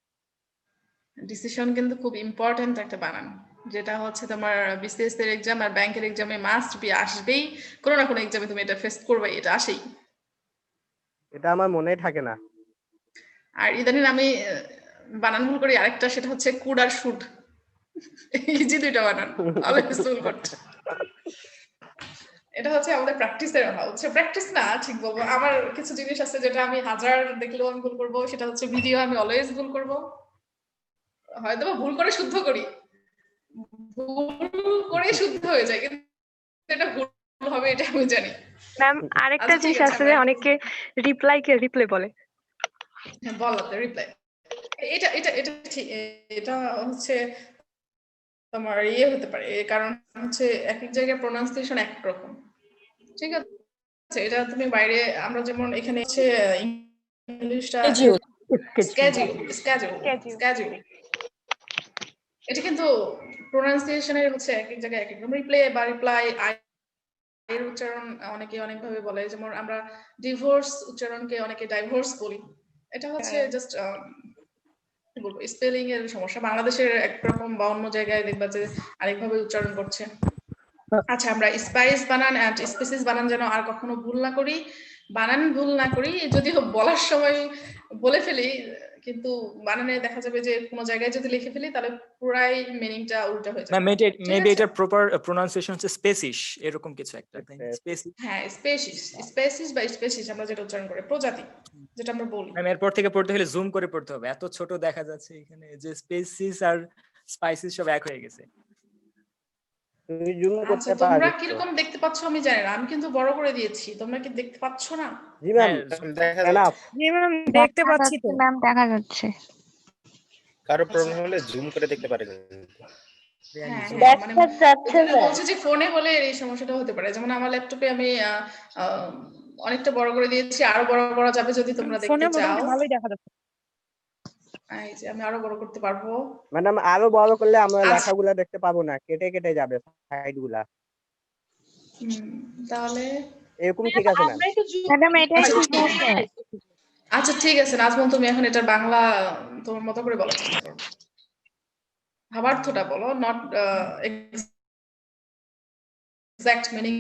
ডিসিশন কিন্তু খুব ইম্পর্টেন্ট একটা বানান, যেটা হচ্ছে তোমার বিসিএস এর এক্সাম আর ব্যাংকের এক্সামে মাস্ট বি আসবেই, কোনো না কোনো এক্সামে তুমি এটা ফেস করবেই, এটা আসেই। এটা আমার মনেই থাকে না। আর ইদানিং আমি বানান ভুল করি আরেকটা, সেটা হচ্ছে কুড আর শুড, ইজি দুইটা বানান অলওয়েজ ভুল করতে। এটা হচ্ছে আমাদের প্র্যাকটিসের অভাব, হচ্ছে প্র্যাকটিস না ঠিক বলবো। আমার কিছু জিনিস আছে যেটা আমি হাজার দেখলেও আমি ভুল করবো, সেটা হচ্ছে ভিডিও আমি অলওয়েজ ভুল করবো, হয়তো ভুল করে শুদ্ধ করি, ভুল করে শুদ্ধ হয়ে যায়, কিন্তু এটা ভুল হবে এটা আমি জানি। ম্যাম আরেকটা জিনিস আছে যে অনেকে রিপ্লাই বলে। হ্যাঁ, বলাতে রিপ্লাই, এটা এটা এটা ঠিক, এটা হচ্ছে তোমার ইয়ে হতে পারে, কারণ হচ্ছে এক এক জায়গায় প্রোনাউন্সিয়েশন এক রকম, ঠিক আছে? এটা তুমি বাইরে, আমরা যেমন এখানে হচ্ছে ইংলিশটা স্ক্যাজুয়াল, এটা কিন্তু প্রোনাউন্সিয়েশনের হচ্ছে এক এক জায়গায় এক এক রকম। রিপ্লে বা রিপ্লাই এর উচ্চারণ অনেকে অনেকভাবে বলে, যেমন আমরা ডিভোর্স উচ্চারণকে অনেকে ডাইভোর্স বলি। এটা হচ্ছে জাস্ট কি বলবো, স্পেলিং এর সমস্যা। বাংলাদেশের একরকম বা অন্য জায়গায় দেখবা যে আরেকভাবে উচ্চারণ করছে। আচ্ছা, আমরা স্পাইস বানান এন্ড স্পিসিস বানান যেন আর কখনো ভুল না করি, বানান ভুল না করি। যদিও বলার সময় বলে ফেলি, কিন্তু বানানে দেখা যাবে যে কোনো জায়গায় যদি লিখে ফেলি তাহলে পুরাই মিনিংটা উল্টা হয়ে যাবে। ম্যাম ঠিক মেবি আছে? এটার প্রপার প্রোনাউন্সিয়েশন হচ্ছে স্পেসিশ এরকম কিছু একটা, স্পেসিশ। হ্যাঁ, স্পেসিস বা স্পেসিস আমরা যেটা উচ্চারণ করি, প্রজাতি যেটা আমরা বলি। ম্যাম এরপর থেকে পড়তে হলে জুম করে পড়তে হবে, এত ছোট দেখা যাচ্ছে এখানে যে স্পেসিস আর স্পাইসিস সব এক হয়ে গেছে। তুমি জুম আচ্ছা, করতে তোমরা পারবে তো? কিরকম দেখতে পাচ্ছ আমি জানি না, আমি কিন্তু বড় করে দিয়েছি, তোমরা কি দেখতে পাচ্ছ না? জি ম্যাম, দেখা এনাফ। জি ম্যাম দেখতে পাচ্ছি তো। ম্যাম দেখা যাচ্ছে। কারো প্রবলেম হলে জুম করে দেখতে পারেন। হ্যাঁ, দেখা মানে যাচ্ছে এজন্য ম্যাম। বলছি যে ফোনে হলে এই সমস্যাটা হতে পারে। যেমন আমার ল্যাপটপে আমি অনেকটা বড় করে দিয়েছি, আরো বড় করা যাবে যদি তোমরা ফোনে দেখতে চাও। মোটামুটি ভালোই দেখা যাচ্ছে। এই যে আমি আরো বড় করতে পারবো। ম্যাডাম আরো বড় করলে আমরা আচ্ছা। লেখাগুলা দেখতে পাবো না, কেটে কেটে যাবে সাইড গুলা। তাহলে এরকম ঠিক আছে ম্যাম? ম্যাডাম এটা একটু জোরে। আচ্ছা ঠিক আছে নাজমুল, তুমি এখন এটা বাংলা তোমার মতো করে বলার চেষ্টা করো। ভাবার্থটা বলো, নট এক্সাক্ট মিনিং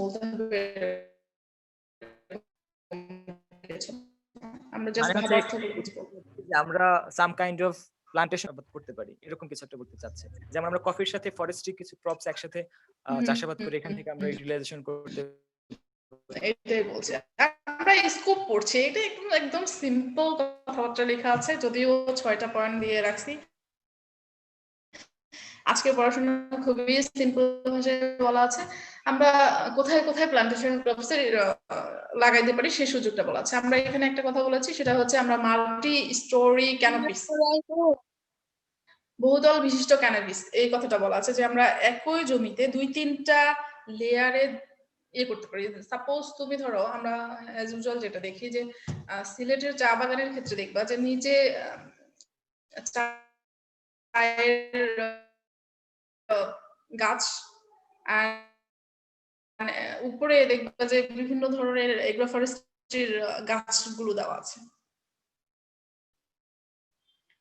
বলতে হবে। আমরা জাস্ট মানে ভাবার্থ বলে বুঝবো। যে আমরা সাম কাইন্ড অফ প্লান্টেশন করতে পারি, এরকম কিছু একটা বলতে চাচ্ছে। যেমন আমরা কফির সাথে ফরেস্ট্রি কিছু ক্রপস একসাথে চাষাবাদ করে এখান থেকে আমরা ইউটিলাইজেশন করতে, এটাই বলছি। আমরা স্কোপ পড়ছি, এটা একদম সিম্পল কথাবার্তা লেখা আছে, যদিও 6টা পয়েন্ট দিয়ে রাখছি। আজকে পড়াশোনা খুবই সিম্পল ভাষায় বলা আছে। আমরা কোথায় কোথায় প্লান্টেশন ক্রপস লাগাইতে পারি সেই সুযোগটা বলা আছে। আমরা এখানে একটা কথা বলেছি, সেটা হচ্ছে আমরা মাল্টি স্টোরি ক্যানোপিস, বহুদল বিশিষ্ট ক্যানোপিস, এই কথাটা বলা আছে যে আমরা একই জমিতে 2-3টা লেয়ারে করতে পারি। সাপোজ তুমি ধরো, আমরা অ্যাজ ইউজুয়াল যেটা দেখি যে সিলেটের চা বাগানের ক্ষেত্রে দেখবা যে নিচে চায়ের গাছ আর উপরে দেখবা যে বিভিন্ন ধরনের এগ্রোফরেস্ট্রির গাছগুলো দেওয়া আছে।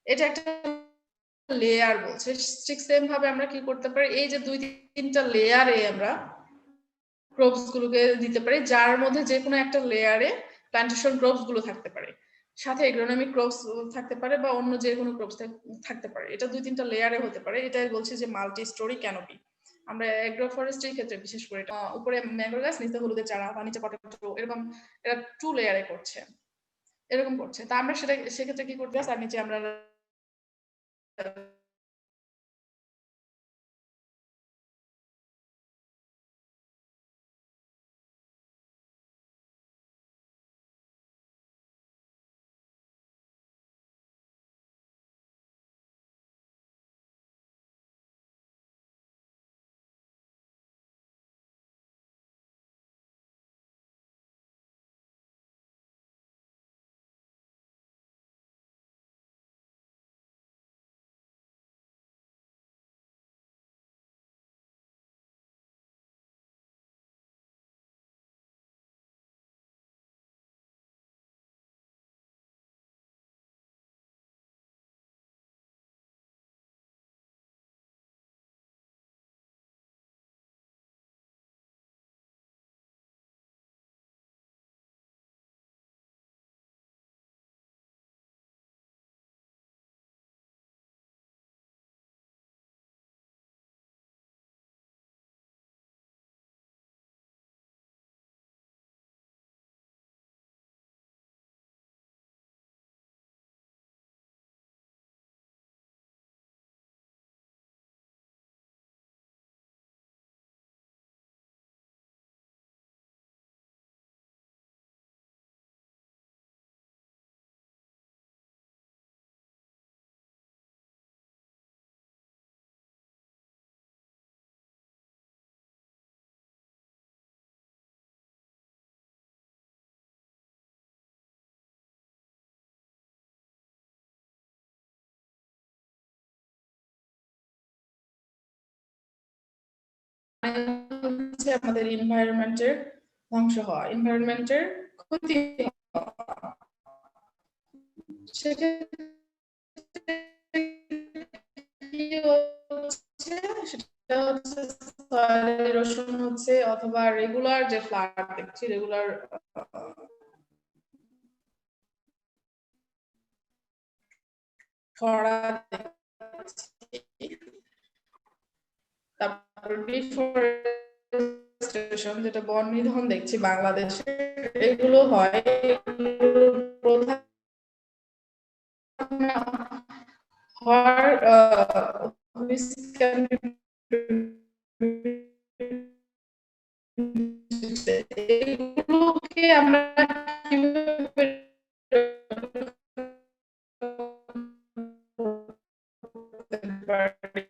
এটা একটা লেয়ার বলছে। ঠিক সেম ভাবে আমরা কি করতে পারি, এই যে 2-3টা লেয়ারে আমরা ক্রপস গুলোকে দিতে পারি, যার মধ্যে যে কোনো একটা লেয়ারে প্লান্টেশন ক্রপস গুলো থাকতে পারে, সাথে এগ্রোনমিক ক্রপস থাকতে পারে বা অন্য যে কোনো ক্রপস থাকতে পারে। এটা 2-3টা লেয়ারে হতে পারে। এটাই বলছে যে মাল্টি স্টোরি ক্যানোপি। আমরা এগ্রোফরেস্ট্রির ক্ষেত্রে বিশেষ করে উপরে ম্যাঙ্গো গাছ, নিচে হলুদের চারা বা নিচে পটেটো, এরকম এটা 2 লেয়ারে করছে, এরকম করছে। তা আমরা সেক্ষেত্রে কি করতে চাই, আর নিচে আমরা আমাদের এনভায়রনমেন্টের ধ্বংস হওয়া, এনভায়রনমেন্টের ক্ষতি হওয়া। সেটা হচ্ছে সয়েল ইরোশন হচ্ছে, অথবা রেগুলার যে ফ্লাড দেখছি, রেগুলার খরা দেখছি, তারপর ডিফরেস্টেশন যেটা বন নিধন দেখছি বাংলাদেশে, এগুলো হয়। এগুলোর প্রধান হওয়ার which can be এগুলোকে আমরা কিভাবে করতে পারি?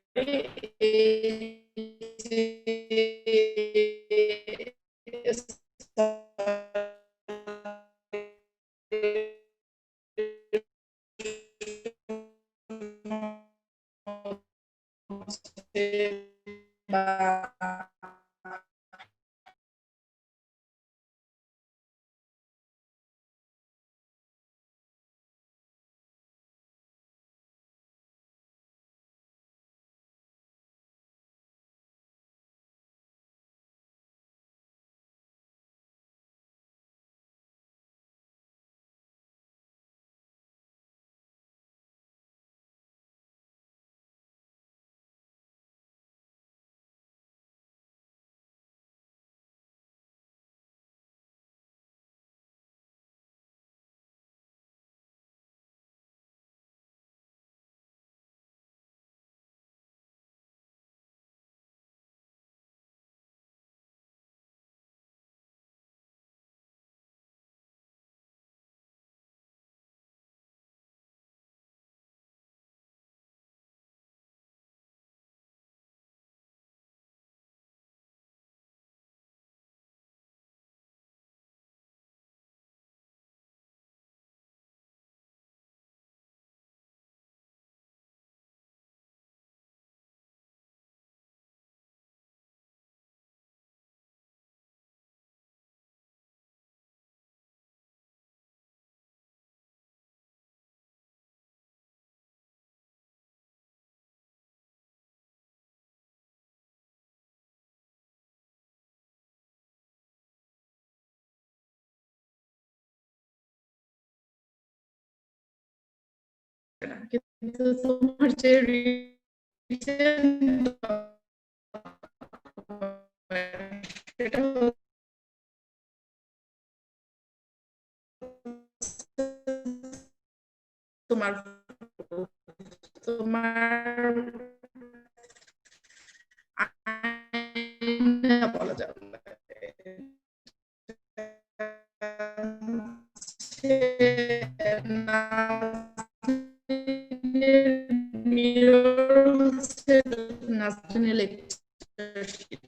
কিন্তু তোমার যে recent সেটা তোমার তোমার বলা যাবে না। নাজরিনের lectureship।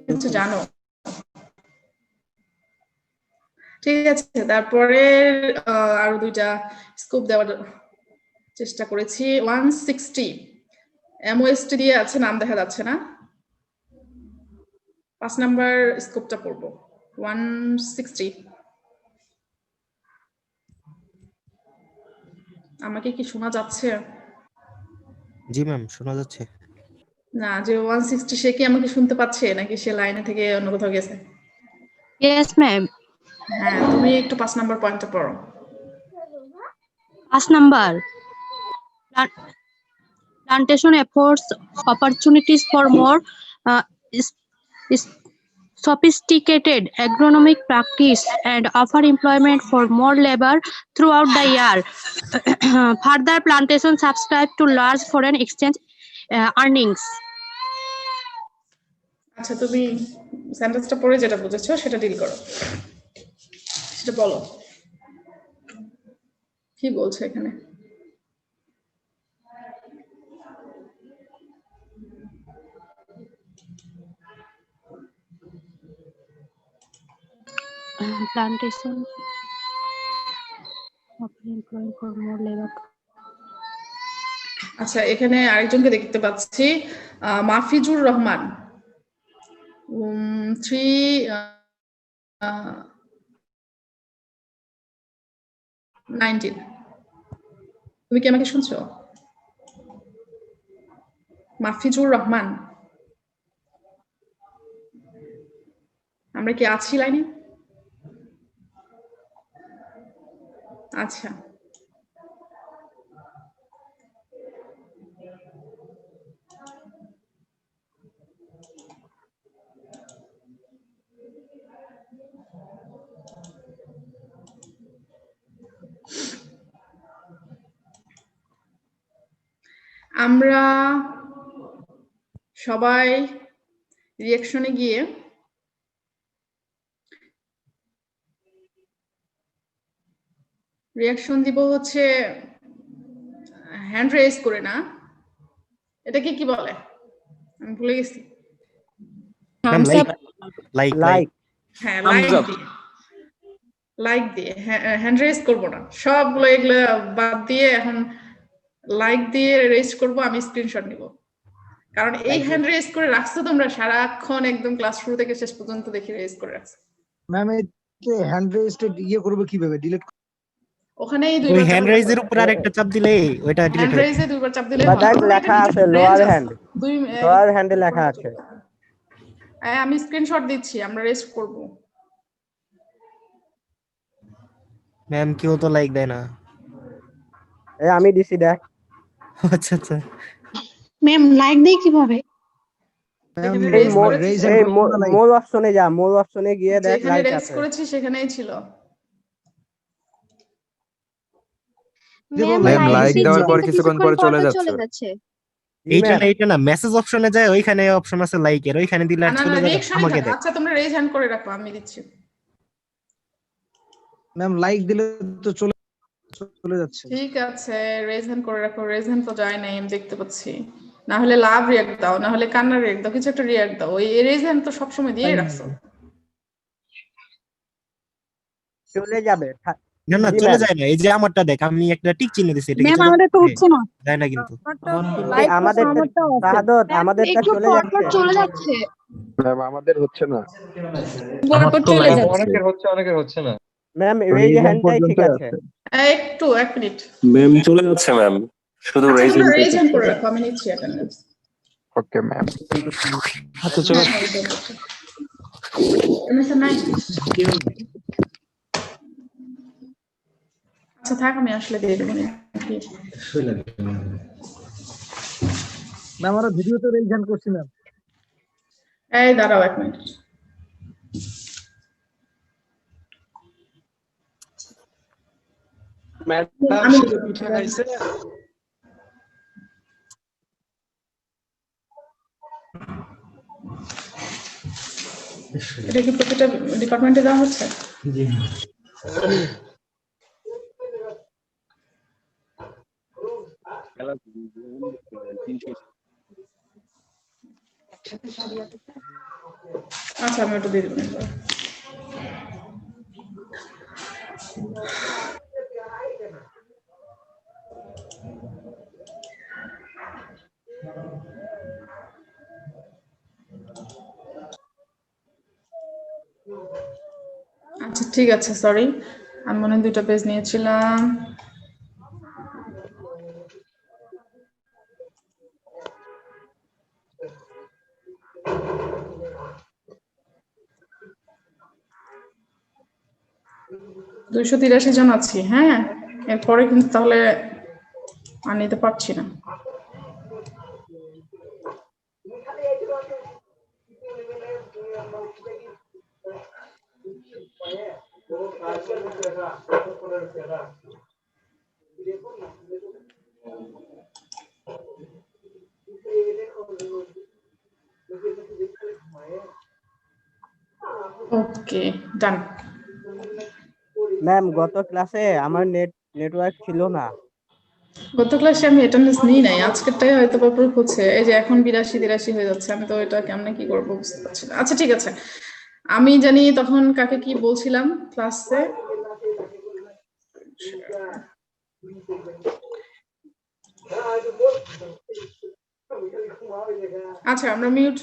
কিছু জানো? ঠিক আছে, তারপরে আরো দুইটা স্কোপ দেওয়ার চেষ্টা করেছি। 160 MOST দিয়ে আছে, নাম দেখা যাচ্ছে না। 5 নাম্বার স্কোপটা পড়বো। 160 আমাকে কি শোনা যাচ্ছে? জি ম্যাম, শোনা যাচ্ছে। না, যে 160 সে কি আমাকে শুনতে পাচ্ছে নাকি সে লাইনে থেকে অন্য কোথাও গেছে? Yes, ma'am. হ্যাঁ, তুমি একটু 5 নাম্বার পয়েন্টটা পড়ো। 5 number. Plantation efforts opportunities for more sophisticated agronomic practice and offer employment for more labor throughout the year. Further, plantation subscribe to large foreign exchange earnings. আচ্ছা, তুমি সেন্টেন্সটা পড়ে যেটা বুঝেছো সেটা ডিল করো, সেটা বলো কি বলছো এখানে। plantation of employing for more labor. আচ্ছা, এখানে আরেকজনকে দেখতে পাচ্ছি, মাফিজুর রহমান 319। তুমি কি আমাকে শুনছো? মাফিজুর রহমান, আমরা কি আছি লাইনে? আচ্ছা, আমরা সবাই রিঅ্যাকশনে গিয়ে রিঅ্যাকশন দিব হচ্ছে হ্যান্ড রেজ করে, না এটাকে কি বলে আমি ভুলে গেছি। লাইক হ্যাঁ, লাইক দিয়ে হ্যান্ড রেজ করবো না, সবগুলো এগুলো বাদ দিয়ে এখন লাইক দিয়ে রেজ করব। আমি স্ক্রিনশট নিব, কারণ এই হ্যান্ড রেজ করে রাখছো তোমরা সারাক্ষণ, একদম ক্লাস শুরু থেকে শেষ পর্যন্ত দেখি রেজ করে রাখছো। ম্যাম এই হ্যান্ড রেজটা করব কিভাবে? ডিলিট ওখানেই ওই হ্যান্ড রেজের উপর আরেকটা চাপ দিলে ওইটা ডিলিট হ্যান্ড হয়ে রেজে দুইবার চাপ দিলে বাদাক লেখা আছে লোয়ার হ্যান্ডে লেখা আছে। আমি স্ক্রিনশট দিচ্ছি, আমরা রেজ করব। ম্যাম কেউ তো লাইক দেয় না। আমি দিছি দেখ। আচ্ছা আচ্ছা, ম্যাম লাইক দেই কিভাবে? মোর অপশনে যা, মোর অপশনে গিয়ে দেখ যেখানে লাইক রেজ আছে। করেছি সেখানেই ছিল। ম্যাম লাইক দেওয়ার পর কিছুক্ষণ পর চলে যাচ্ছে। এইটা না মেসেজ অপশনে যায়, ওইখানে অপশন আছে লাইকের, ওইখানে দিলে আর চলে যাবে আমাকে দেখ। আচ্ছা, তোমরা রেজ হ্যান্ড করে রাখো, আমি দিচ্ছি। ম্যাম লাইক দিলে তো চলে যাচ্ছে। ঠিক আছে, রেজ হ্যান্ড করে রাখো। রেজ হ্যান্ড তো যায় নাই, আমি দেখতে পাচ্ছি। না হলে লাভ রিঅ্যাক্ট দাও, না হলে কান্নার রিঅ্যাক্ট দাও, কিছু একটা রিঅ্যাক্ট দাও। ওই রেজ হ্যান্ড তো সবসময় দিয়েই রাখছো। চলে যাবে না না, চলে যায় না। এই যে আমারটা দেখ, আমি একটা টিক চিহ্ন দিছি, এটা ম্যাম আমাদের তো হচ্ছে না। যায় না কিন্তু। আমাদেরটা চলে যাচ্ছে। ম্যাম আমাদের হচ্ছে না। পরপর চলে যাচ্ছে। অনেকের হচ্ছে না। ম্যাম রেজ হ্যান্ডটাই ঠিক আছে। একটু এক মিনিট ম্যাম চলে যাচ্ছে ম্যাম, শুধু রেজ হ্যান্ড করে রাখো, আমি নিচ্ছি অ্যাটেন্ডেন্স। Okay ma'am. আচ্ছা চলো। আচ্ছা থাক, আমি আসলে দিয়ে দেবো। ম্যাম আমরা ভিডিওতে রেজ হ্যান্ড করছি ম্যাম। এই দাঁড়াও এক মিনিট। এটা কি প্রতিটা ডিপার্টমেন্টে দেওয়া হচ্ছে? আচ্ছা আমি ওটা দিয়ে দেবো। আচ্ছা ঠিক আছে, সরি, আমি মনে হয় দুইটা পেজ নিয়েছিলাম। $283 জন আছি। হ্যাঁ, এরপরে কিন্তু তাহলে আর নিতে পারছি না। ওকে ডান। ম্যাম গত ক্লাসে আমার নেটওয়ার্ক ছিল না। গত ক্লাসে আমি অ্যাটেন্ডেন্স নিই নাই, আজকেরটাই হয়তো প্রুফ হচ্ছে। এই যে এখন 82-83 হয়ে যাচ্ছে, আমি তো এটা কেমনে কি করবো বুঝতে পারছি না। আচ্ছা ঠিক আছে, আমি জানি তখন কাকে কি বলছিলাম ক্লাসে। আচ্ছা আমরা মিউট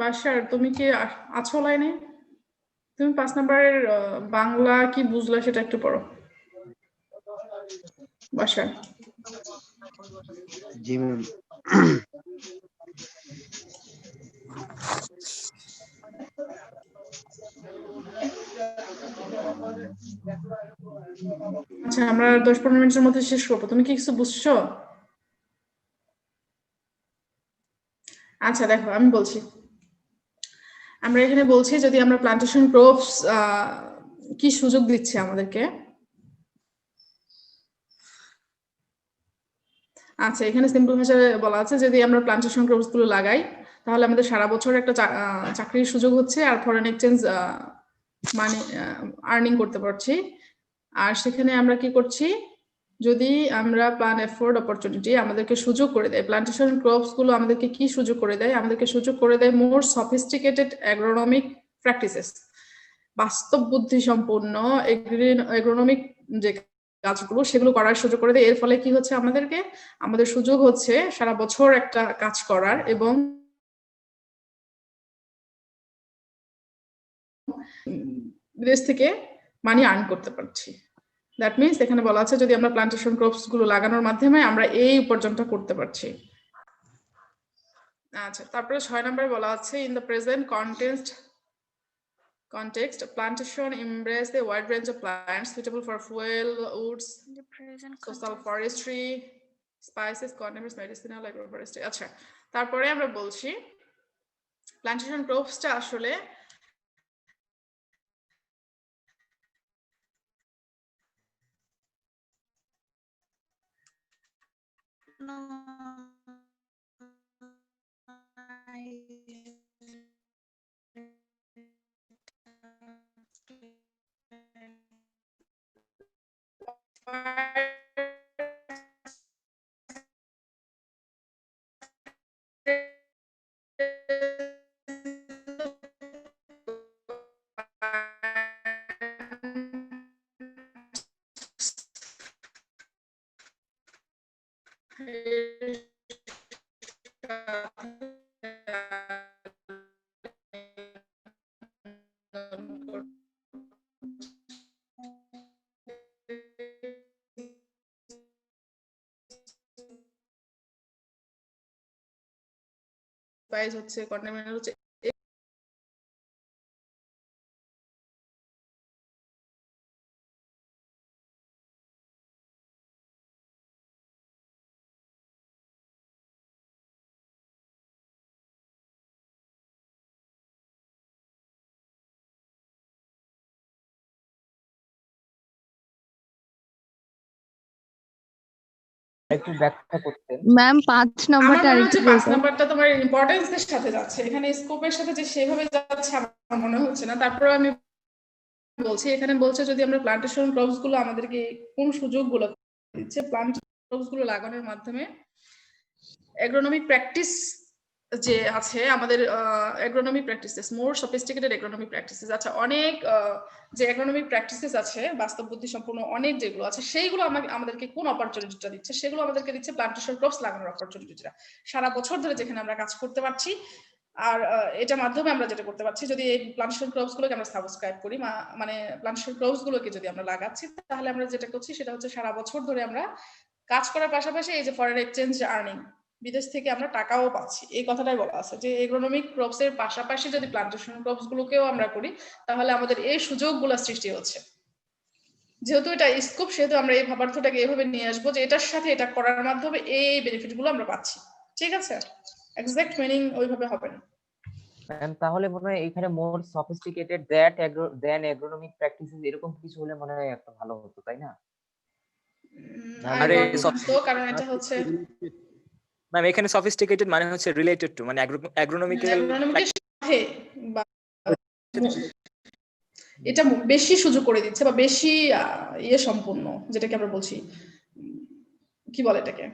বাসার, তুমি কি আছো লাইনে? তুমি 5 নম্বরের বাংলা কি বুঝলা সেটা একটু পড়ো বাসার। জি ম্যাম। আচ্ছা আমরা 10-15 মিনিটের মধ্যে শেষ করবো। তুমি কি কিছু বুঝছো? আচ্ছা দেখো আমি বলছি, আমরা এখানে বলছি যদি আমরা প্লান্টেশন ক্রপস কি সুযোগ দিচ্ছে আমাদেরকে। আচ্ছা এখানে সিম্পল ভাষায় বলা আছে যদি আমরা প্লান্টেশন ক্রপস গুলো লাগাই তাহলে আমাদের সারা বছর একটা চাকরির সুযোগ হচ্ছে আর ফরেন এক্সচেঞ্জ মানে আর্নিং করতে পারছি। আর সেখানে আমরা কি করছি, যদি আমরা প্ল্যান এফোর্ড অপরচুনিটি আমাদেরকে সুযোগ করে দেয়, প্লান্টেশন ক্রপস গুলো আমাদেরকে কি সুযোগ করে দেয়, আমাদেরকে সুযোগ করে দেয় মোর সফিস্টিকেটেড অ্যাগ্রোনমিক প্র্যাকটিসেস, বাস্তব বুদ্ধি সম্পন্ন এগ্রোনমিক যে কাজগুলো সেগুলো করার সুযোগ করে দেয়। এর ফলে কি হচ্ছে, আমাদের সুযোগ হচ্ছে সারা বছর একটা কাজ করার এবং বিদেশ থেকে মানি আর্ন করতে পারছি। দ্যাট মিনস এখানে বলা আছে যদি আমরা প্লান্টেশন ক্রপস গুলো লাগানোর মাধ্যমে আমরা এই উপার্জনটা করতে পারছি। আচ্ছা তারপরে 6 নম্বরে বলা আছে in the present context plantation embrace a wide range of plants suitable for fuel, woods, social forestry, spices, condiments, medicinal, agroforestry. আচ্ছা তারপরে আমরা বলছি প্লান্টেশন ক্রপসটা আসলে স্পাইস হচ্ছে কন্ডিমেন্ট হচ্ছে একটু ব্যাখ্যা করতেন ম্যাম 5 নম্বরটা আমার মনে আরেকটু হচ্ছে 5 বলবেন। নাম্বারটা তোমার ইম্পর্টেন্সের সাথে যাচ্ছে, এখানে স্কোপের সাথে যে সেভাবে যাচ্ছে আমার মনে হচ্ছে না। তারপরে আমি বলছি এখানে বলছে যদি আমরা প্লান্টেশন ক্রপস গুলো আমাদেরকে কোন সুযোগগুলো দিচ্ছে, প্লান্টেশন ক্রপস গুলো লাগানোর মাধ্যমে এগ্রোনমিক প্র্যাকটিস যে আছে আমাদের এগ্রোনমিক প্র্যাকটিসেস, মোর সফিস্টিকেটেড এগ্রোনমিক প্র্যাকটিসেস। আচ্ছা অনেক যে এগ্রোনমিক প্র্যাকটিসেস আছে বাস্তব বুদ্ধি সম্পন্ন অনেক যেগুলো আছে সেইগুলো আমাদেরকে কোন অপরচুনিটিটা দিচ্ছে, সেগুলো আমাদেরকে দিচ্ছে প্লান্টেশন ক্রপস লাগানোর অপরচুনিটিটা। সারা বছর ধরে যেখানে আমরা কাজ করতে পারছি আর এটার মাধ্যমে আমরা যেটা করতে পারছি, যদি এই প্লান্টেশন ক্রপস গুলোকে আমরা সাবস্ক্রাইব করি মানে প্লান্টেশন ক্রপস গুলোকে যদি আমরা লাগাচ্ছি তাহলে আমরা যেটা করছি সেটা হচ্ছে সারা বছর ধরে আমরা কাজ করার পাশাপাশি এই যে ফরেন এক্সচেঞ্জ আর্নিং, বিদেশ থেকে আমরা টাকাও পাচ্ছি, এই কথাটাই বলা আছে যে এগ্রোনমিক ক্রপস এর পাশাপাশি যদি প্লান্টেশন ক্রপস গুলোকেও আমরা করি তাহলে আমাদের এই সুযোগগুলো সৃষ্টি হচ্ছে। যেহেতু এটা স্কোপ সেহেতু আমরা এই ভাবার্থটাকে এভাবে নিয়ে আসবো যে এটার সাথে এটা করার মাধ্যমে এই বেনিফিট গুলো আমরা পাচ্ছি। ঠিক আছে, এক্সাক্ট মিনিং ওইভাবে হবে না। তাহলে মনে হয় এখানে মোর সফিস্টিকেটেড দ্যান এগ্রোনমিক প্র্যাকটিসেস এরকম কিছু হলে মনে হয় একটা ভালো হতো, তাই না? কারণ এটা হচ্ছে ম্যাম এখানে সফিস্টিকেটেড মানে হচ্ছে রিলেটেড টু, মানে অ্যাগ্রোনমিক্যাল এটা বেশি সুযোগ করে দিচ্ছে বা বেশি ইয়ে সম্পূর্ণ, যেটাকে আমরা বলছি কি বলে এটাকে,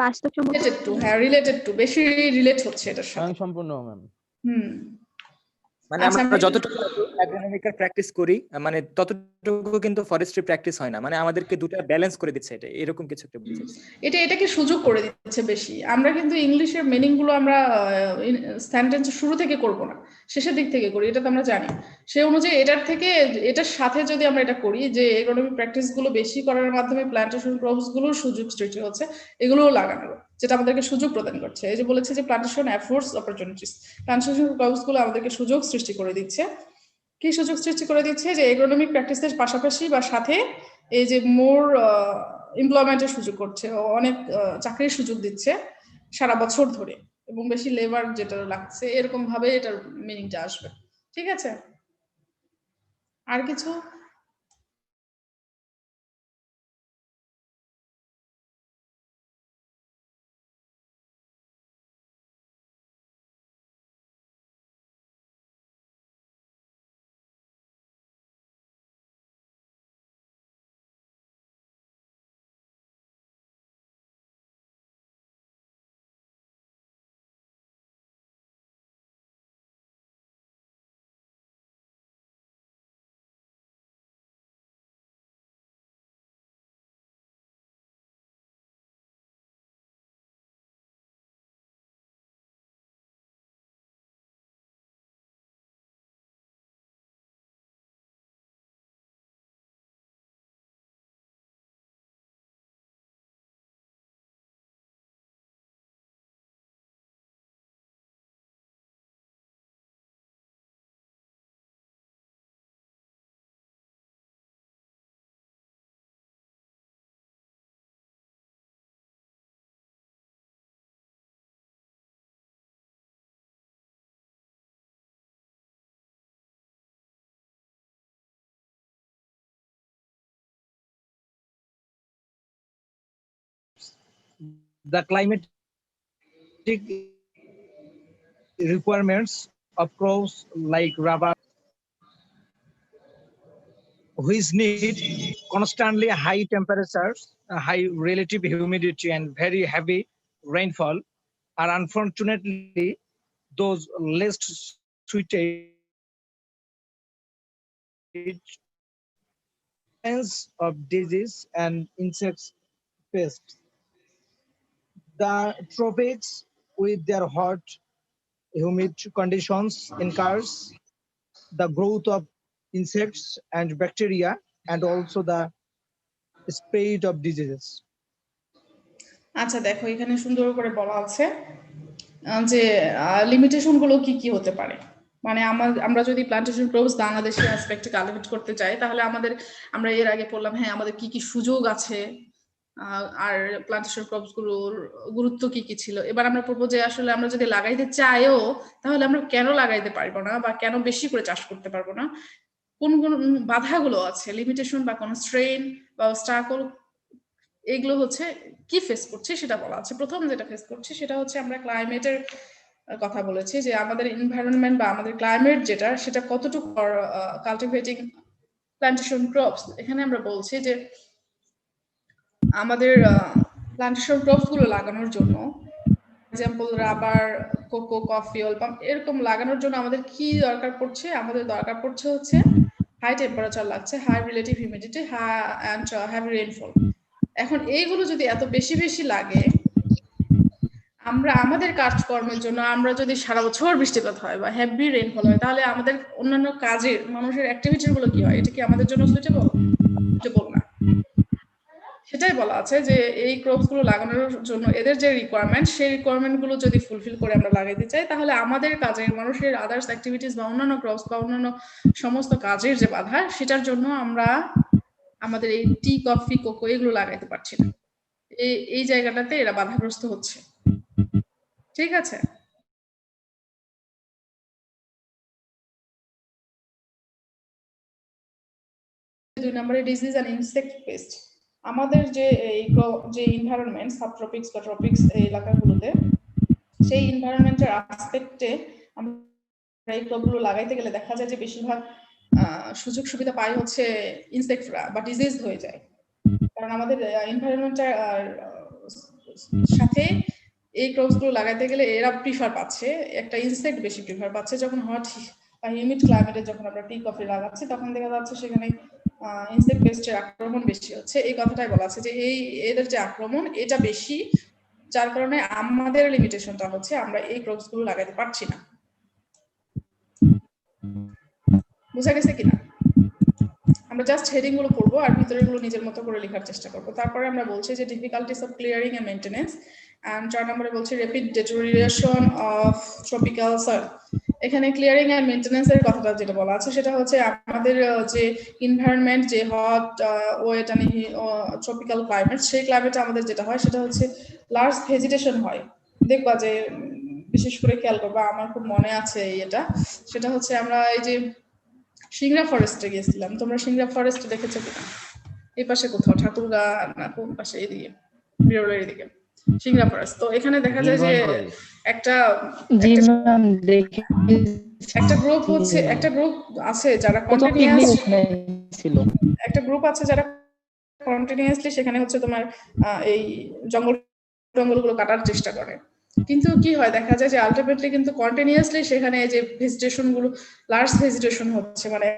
বাস্তবসম্মত, রিলেটেড টু, হ্যাঁ রিলেটেড টু, বেশি রিলেট হচ্ছে এটার সাথে। সম্পূর্ণ ম্যাম। মানে আচ্ছা, আমরা যতটুকু অ্যাগ্রোনমিক্যাল প্র্যাকটিস করি মানে ততটুকু কিন্তু ফরেস্ট্রি প্র্যাকটিস হয় না, মানে আমাদেরকে দুটো ব্যালেন্স করে দিচ্ছে, এটা এরকম কিছু একটা বুঝাচ্ছি। এটাকে সুযোগ করে দিচ্ছে বেশি। আমরা কিন্তু ইংলিশের মিনিং গুলো আমরা সেন্টেন্সের শুরু থেকে করব না, শেষের দিক থেকে করি, এটা তো আমরা জানি। সেই অনুযায়ী এটার সাথে যদি আমরা এটা করি যে এগ্রোনমি প্র্যাকটিস গুলো বেশি করার মাধ্যমে প্ল্যান্টেশন ক্রপস গুলোর সুযোগ সৃষ্টি হচ্ছে, এগুলোও লাগানোর, যেটা আমাদেরকে সুযোগ প্রদান করছে। এই যে বলেছে যে plantation efforts opportunities, plantation crops গুলো আমাদেরকে সুযোগ সৃষ্টি করে দিচ্ছে। কি সুযোগ সৃষ্টি করে দিচ্ছে? যে এগ্রোনমিক প্র্যাকটিসের পাশাপাশি বা সাথে এই যে মোর এমপ্লয়মেন্টের সুযোগ করছে, অনেক চাকরির সুযোগ দিচ্ছে সারা বছর ধরে, এবং বেশি লেবার যেটা লাগছে, এরকম ভাবে এটার মিনিংটা আসবে। ঠিক আছে, আর কিছু? The climatic requirements of crops like rubber, which need constantly high temperatures, high relative humidity, and very heavy rainfall, are unfortunately those less suited of disease and insect pests. The tropics, with their hot, humid conditions, encourage the growth of insects and bacteria, and also the spread of diseases. আচ্ছা দেখো, এখানে সুন্দর করে বলা আছে যে limitation গুলো কি কি হতে পারে। মানে আমরা যদি প্ল্যান্টেশন ক্রপস বাংলাদেশের অ্যাসপেক্টে কালেক্ট করতে চাই, তাহলে আমরা এর আগে পড়লাম হ্যাঁ আমাদের কি কি সুযোগ আছে, আর প্ল্যান্টেশন ক্রপস গুলোর গুরুত্ব কি কি ছিল। এবার আমরা পড়বো যে আসলে আমরা যদি লাগাইতে চাইও, তাহলে আমরা কেন লাগাইতে পারবো না বা কেন বেশি করে চাষ করতে পারবো না, কোন কোন বাধাগুলো আছে, লিমিটেশন বা কনস্ট্রেইন বা অবস্টাকল, এগুলো হচ্ছে কি ফেস করছে সেটা বলা আছে। প্রথম যেটা ফেস করছে সেটা হচ্ছে আমরা ক্লাইমেটের কথা বলেছি, যে আমাদের এনভায়রনমেন্ট বা আমাদের ক্লাইমেট যেটা, সেটা কতটুকু কাল্টিভেটিং প্ল্যান্টেশন ক্রপস। এখানে আমরা বলছি যে আমাদের প্ল্যান্টেশন ক্রপস গুলো লাগানোর জন্য, example rubber, cocoa, coffee, oil palm, এরকম লাগানোর জন্য আমাদের কি দরকার পড়ছে? আমাদের দরকার পড়ছে হচ্ছে হাই টেম্পারেচার লাগছে, high relative humidity, and heavy rainfall. এখন এইগুলো যদি এত বেশি বেশি লাগে, আমরা আমাদের কাজকর্মের জন্য, আমরা যদি সারা বছর বৃষ্টিপাত হয় বা হেভি রেইনফল হয়, তাহলে আমাদের অন্যান্য কাজের মানুষের অ্যাক্টিভিটির গুলো কি হয়? এটা কি আমাদের জন্য সুইটেবল না। সেটাই বলা আছে যে এই ক্রপস গুলো লাগানোর জন্য এদের যে রিকোয়ারমেন্ট, সেই রিকোয়ারমেন্ট গুলো যদি ফুলফিল করে আমরা লাগাইতে চাই, তাহলে আমাদের কাজের মানুষের আদার্স অ্যাক্টিভিটিস বা অন্যান্য ক্রপস বা অন্যান্য সমস্ত কাজের যে বাধা, সেটার জন্য আমরা আমাদের এই টি, কফি, কোকো এগুলো লাগাইতে পারছি না। এই জায়গাটাতে এরা বাধাগ্রস্ত হচ্ছে। ঠিক আছে, দুই নম্বরে ডিজিজ এন্ড ইনসেক্ট পেস্ট। আমাদের যে এনভায়রনমেন্ট, সাবট্রপিক্স বা ট্রপিক্স এই এলাকাগুলোতে, সেই এনভায়রনমেন্টের অ্যাসপেক্টে আমরা এই ক্রপগুলো লাগাইতে গেলে দেখা যায় যে বেশিরভাগ সুযোগ সুবিধা পাই হচ্ছে ইনসেক্টরা বা ডিজিজ হয়ে যায়, কারণ আমাদের এনভায়রনমেন্টের সাথে এই ক্রপসগুলো লাগাইতে গেলে এরা প্রিফার পাচ্ছে, একটা ইনসেক্ট বেশি প্রিফার পাচ্ছে। যখন হট বা হিউমিড ক্লাইমেটে যখন আমরা টি কফি লাগাচ্ছি তখন দেখা যাচ্ছে সেখানে ইনসেক্ট পেস্টের আক্রমণ বেশি হচ্ছে। এই কথাটাই বলা আছে যে এদের যে আক্রমণ এটা বেশি, যার কারণে আমাদের লিমিটেশনটা হচ্ছে আমরা এই ক্রপসগুলো লাগাইতে পারছি না। বুঝা গেছে কিনা? আমরা জাস্ট হেডিং গুলো পড়বো আর ভিতরের গুলো নিজের মতো করে লেখার চেষ্টা করবো। তারপরে আমরা বলছি যে difficulties of clearing and maintenance, and 4 নম্বরে বলছি rapid deterioration of tropical soil. এখানে ক্লিয়ারিং এন্ড মেইনটেনেন্স এর কথাটা যেটা বলা আছে সেটা হচ্ছে আমাদের যে এনভায়রনমেন্ট, যে hot wet and tropical climate, সেই ক্লাইমেটে আমাদের যেটা হয় সেটা হচ্ছে লার্জ ভেজিটেশন হয়। দেখবা যে বিশেষ করে খেয়াল করবা, আমার খুব মনে আছে এটা, সেটা হচ্ছে আমরা এই যে সিংড়া ফরেস্টে গেছিলাম। তোমরা সিংড়া ফরেস্ট দেখেছো কিনা? এই পাশে কোথাও ঠাকুরগা না কোন পাশে, এইদিকে বিরলের দিকে সিংড়া ফরেস্ট। তো এখানে দেখা যায় যে একটা গ্রুপ হচ্ছে, একটা গ্রুপ আছে যারা কন্টিনিউয়াসলি সেখানে হচ্ছে তোমার এই জঙ্গলগুলো কাটার চেষ্টা করে। কিন্তু কি হয়, দেখা যায় যে আলটিমেটলি কিন্তু কন্টিনিউয়াসলি সেখানে যে ভেজিটেশন গুলো লার্জ ভেজিটেশন হচ্ছে, মানে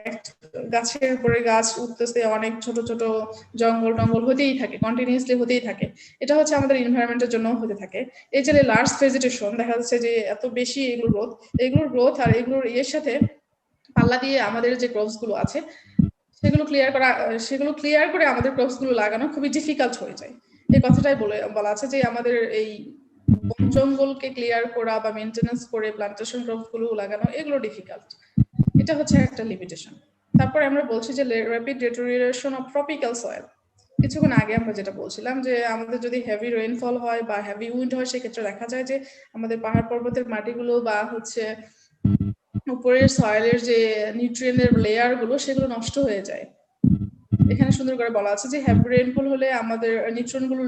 গাছের উপরে গাছ উঠতেছে, অনেক ছোট ছোট জঙ্গল হতেই থাকে, কন্টিনিউয়াসলি হতেই থাকে। এটা হচ্ছে আমাদের এনভায়রনমেন্টের জন্য হতে থাকে। এই যে লার্জ ভেজিটেশন দেখা যাচ্ছে যে এত বেশি এগুলোর গ্রোথ আর এগুলোর এর সাথে পাল্লা দিয়ে আমাদের যে ক্রপস গুলো আছে সেগুলো ক্লিয়ার করে আমাদের ক্রপস গুলো লাগানো খুবই ডিফিকাল্ট হয়ে যায়। এই কথাটাই বলা আছে যে আমাদের এই বন জঙ্গলকে ক্লিয়ার করা বা মেইনটেনেন্স করে প্লান্টেশন ক্রপস গুলো লাগানো এগুলো ডিফিকাল্ট। এটা হচ্ছে একটা লিমিটেশন। তারপরে আমরা বলছি যে rapid deterioration of tropical soil. কিছুক্ষণ আগে আমরা যেটা বলছিলাম যে আমাদের যদি হেভি রেইনফল হয় বা হেভি উইন্ড হয়, সেক্ষেত্রে দেখা যায় যে আমাদের পাহাড় পর্বতের মাটিগুলো বা হচ্ছে উপরের সয়েলের যে নিউট্রিয়েন্টের লেয়ার গুলো সেগুলো নষ্ট হয়ে যায়। এখানে সুন্দর করে বলা আছে যে হেভি রেইনফল হলে আমাদের নিউট্রিয়েন্ট গুলো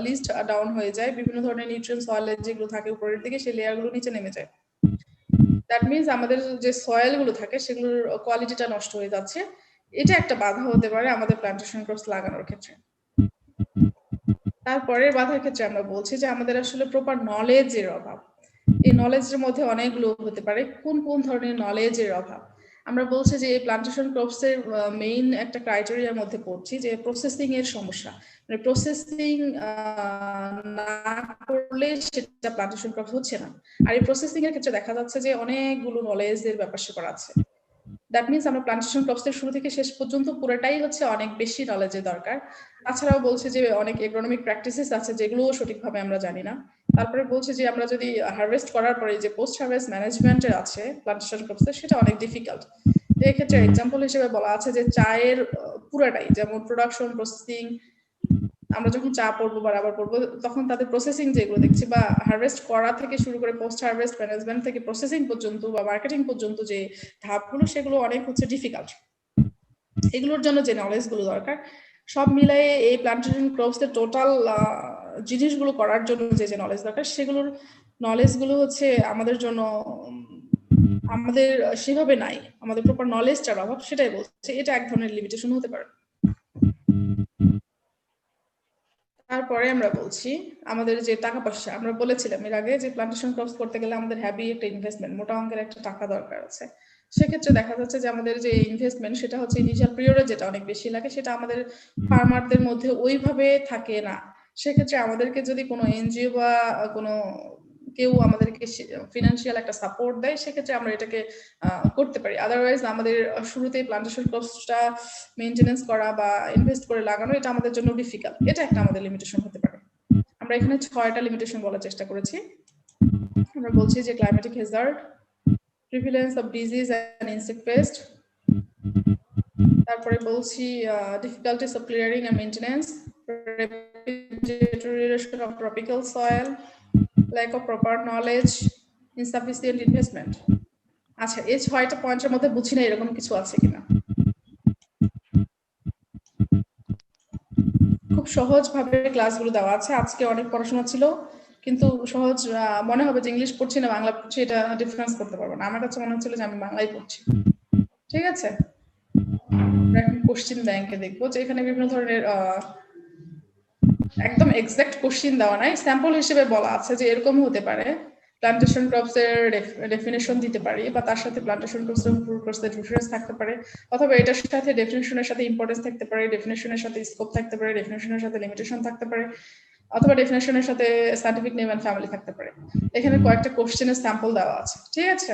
লিস্ট ডাউন হয়ে যায়, বিভিন্ন ধরনের নিউট্রিয়েন্ট সয়েলের যেগুলো থাকে উপরের দিকে সেই লেয়ার গুলো নিচে নেমে যায়। দ্যাট মিনস আমাদের যে সয়েল গুলো থাকে সেগুলোর কোয়ালিটিটা নষ্ট হয়ে যাচ্ছে। এটা একটা বাধা হতে পারে আমাদের প্ল্যান্টেশন ক্রপস লাগানোর ক্ষেত্রে। তারপরের বাধার ক্ষেত্রে আমরা বলছি যে আমাদের আসলে প্রপার নলেজের অভাব। এই নলেজের মধ্যে অনেকগুলো হতে পারে। কোন কোন ধরনের নলেজের অভাব? আমরা বলছি যে এই প্ল্যান্টেশন ক্রপস এর মেইন একটা ক্রাইটেরিয়ার মধ্যে পড়ছি যে প্রসেসিং এর সমস্যা। মানে প্রসেসিং না করলে সেটা প্ল্যান্টেশন ক্রপস হচ্ছে না। আর এই প্রসেসিং এর ক্ষেত্রে দেখা যাচ্ছে যে অনেকগুলো নলেজের ব্যাপার আছে। দ্যাট মিনস আমরা প্ল্যান্টেশন ক্রপস এর শুরু থেকে শেষ পর্যন্ত পুরোটাই হচ্ছে অনেক বেশি নলেজের দরকার। তাছাড়াও বলছে যে অনেক এগ্রোনমিক প্র্যাকটিসেস আছে যেগুলো সঠিকভাবে আমরা জানি না। তারপরে বলছে যে আমরা যদি হারভেস্ট করার পরে যে পোস্ট হারভেস্ট ম্যানেজমেন্ট আছে প্ল্যান্টেশন ক্রপস এর, সেটা অনেক ডিফিকাল্ট। এই ক্ষেত্রে এক্সাম্পল হিসেবে বলা আছে যে চায়ের পুরাটাই, যেমন প্রোডাকশন, প্রসেসিং, আমরা যখন চা পড়বো বা রাবার পড়বো তখন তাদের প্রসেসিং যেগুলো দেখছি বা হারভেস্ট করা থেকে শুরু করে পোস্ট হারভেস্ট ম্যানেজমেন্ট থেকে প্রসেসিং পর্যন্ত বা মার্কেটিং পর্যন্ত যে ধাপগুলো সেগুলো অনেক হচ্ছে ডিফিকাল্ট। এগুলোর জন্য যে নলেজ গুলো দরকার সব মিলাই এই প্ল্যান্টেশন ক্রপস এর টোটাল জিনিসগুলো করার জন্য যে নলেজ দরকার সেগুলোর নলেজ গুলো হচ্ছে আমাদের জন্য আমাদের সেভাবে নাই, আমাদের প্রপার নলেজটার অভাব, সেটাই বলছে। এটা এক ধরনের লিমিটেশন হতে পারে। তারপরে আমরা বলছি আমাদের যে টাকা পয়সা, আমরা বলেছিলাম এর আগে যে প্ল্যান্টেশন ক্রপস করতে গেলে আমাদের হ্যাভি একটা ইনভেস্টমেন্ট, মোটা অঙ্কের একটা টাকা দরকার আছে। সেক্ষেত্রে দেখা যাচ্ছে যে আমাদের যে ইনভেস্টমেন্ট সেটা হচ্ছে ইনিশিয়াল পিরিয়ডে যেটা অনেক বেশি লাগে সেটা আমাদের ফার্মারদের মধ্যে ওইভাবে থাকে না। সেক্ষেত্রে আমাদেরকে যদি কোনো এনজিও বা কোনো কেউ আমাদেরকে ফিনান্সিয়াল একটা সাপোর্ট দেয় সেক্ষেত্রে আমরা এটাকে করতে পারি। আদারওয়াইজ আমাদের শুরুতেই প্ল্যান্টেশন ক্রপসটা মেইনটেনেন্স করা বা ইনভেস্ট করে লাগানো এটা আমাদের জন্য ডিফিকাল্ট। এটা একটা আমাদের লিমিটেশন হতে পারে। আমরা এখানে 6টা লিমিটেশন বলার চেষ্টা করেছি। আমরা বলছি যে climatic hazard, prevalence of disease and insect pest, তারপরে বলছি difficulties of clearing and maintenance, deterioration of tropical soil, lack of proper knowledge, insufficient investment। আচ্ছা, এই 6টা পয়েন্টের মধ্যে বুঝি না এরকম কিছু আছে কিনা। খুব সহজ ভাবে ক্লাসগুলো দেওয়া আছে। আজকে অনেক পড়াশোনা ছিল, কিন্তু সহজ মনে হবে যে ইংলিশ পড়ছি না বাংলা পড়ছি, এটা ডিফারেন্স করতে পারবো না। আমার কাছে মনে হচ্ছিল যে আমি বাংলাই পড়ছি। ঠিক আছে, এখন কোশ্চিন ব্যাংকে দেখবো যে এখানে বিভিন্ন ধরনের একদম এক্সাক্ট কোশ্চিন দেওয়া নাই, স্যাম্পল হিসেবে বলা আছে যে এরকম হতে পারে। প্লান্টেশন ক্রপস এর ডেফিনেশন দিতে পারি, বা তার সাথে প্লান্টেশন ক্রপস এবং ফ্রুট ক্রপস এর ডিফারেন্স থাকতে পারে, অথবা এটার সাথে ডেফিনেশনের সাথে ইম্পর্টেন্স থাকতে পারে, ডেফিনেশনের সাথে স্কোপ থাকতে পারে, ডেফিনেশনের সাথে লিমিটেশন থাকতে পারে, অথবা ডেফিনেশনের সাথে সায়েন্টিফিক নেম এন্ড ফ্যামিলি থাকতে পারে। এখানে কয়েকটা কোশ্চেনের স্যাম্পল দেওয়া আছে। ঠিক আছে,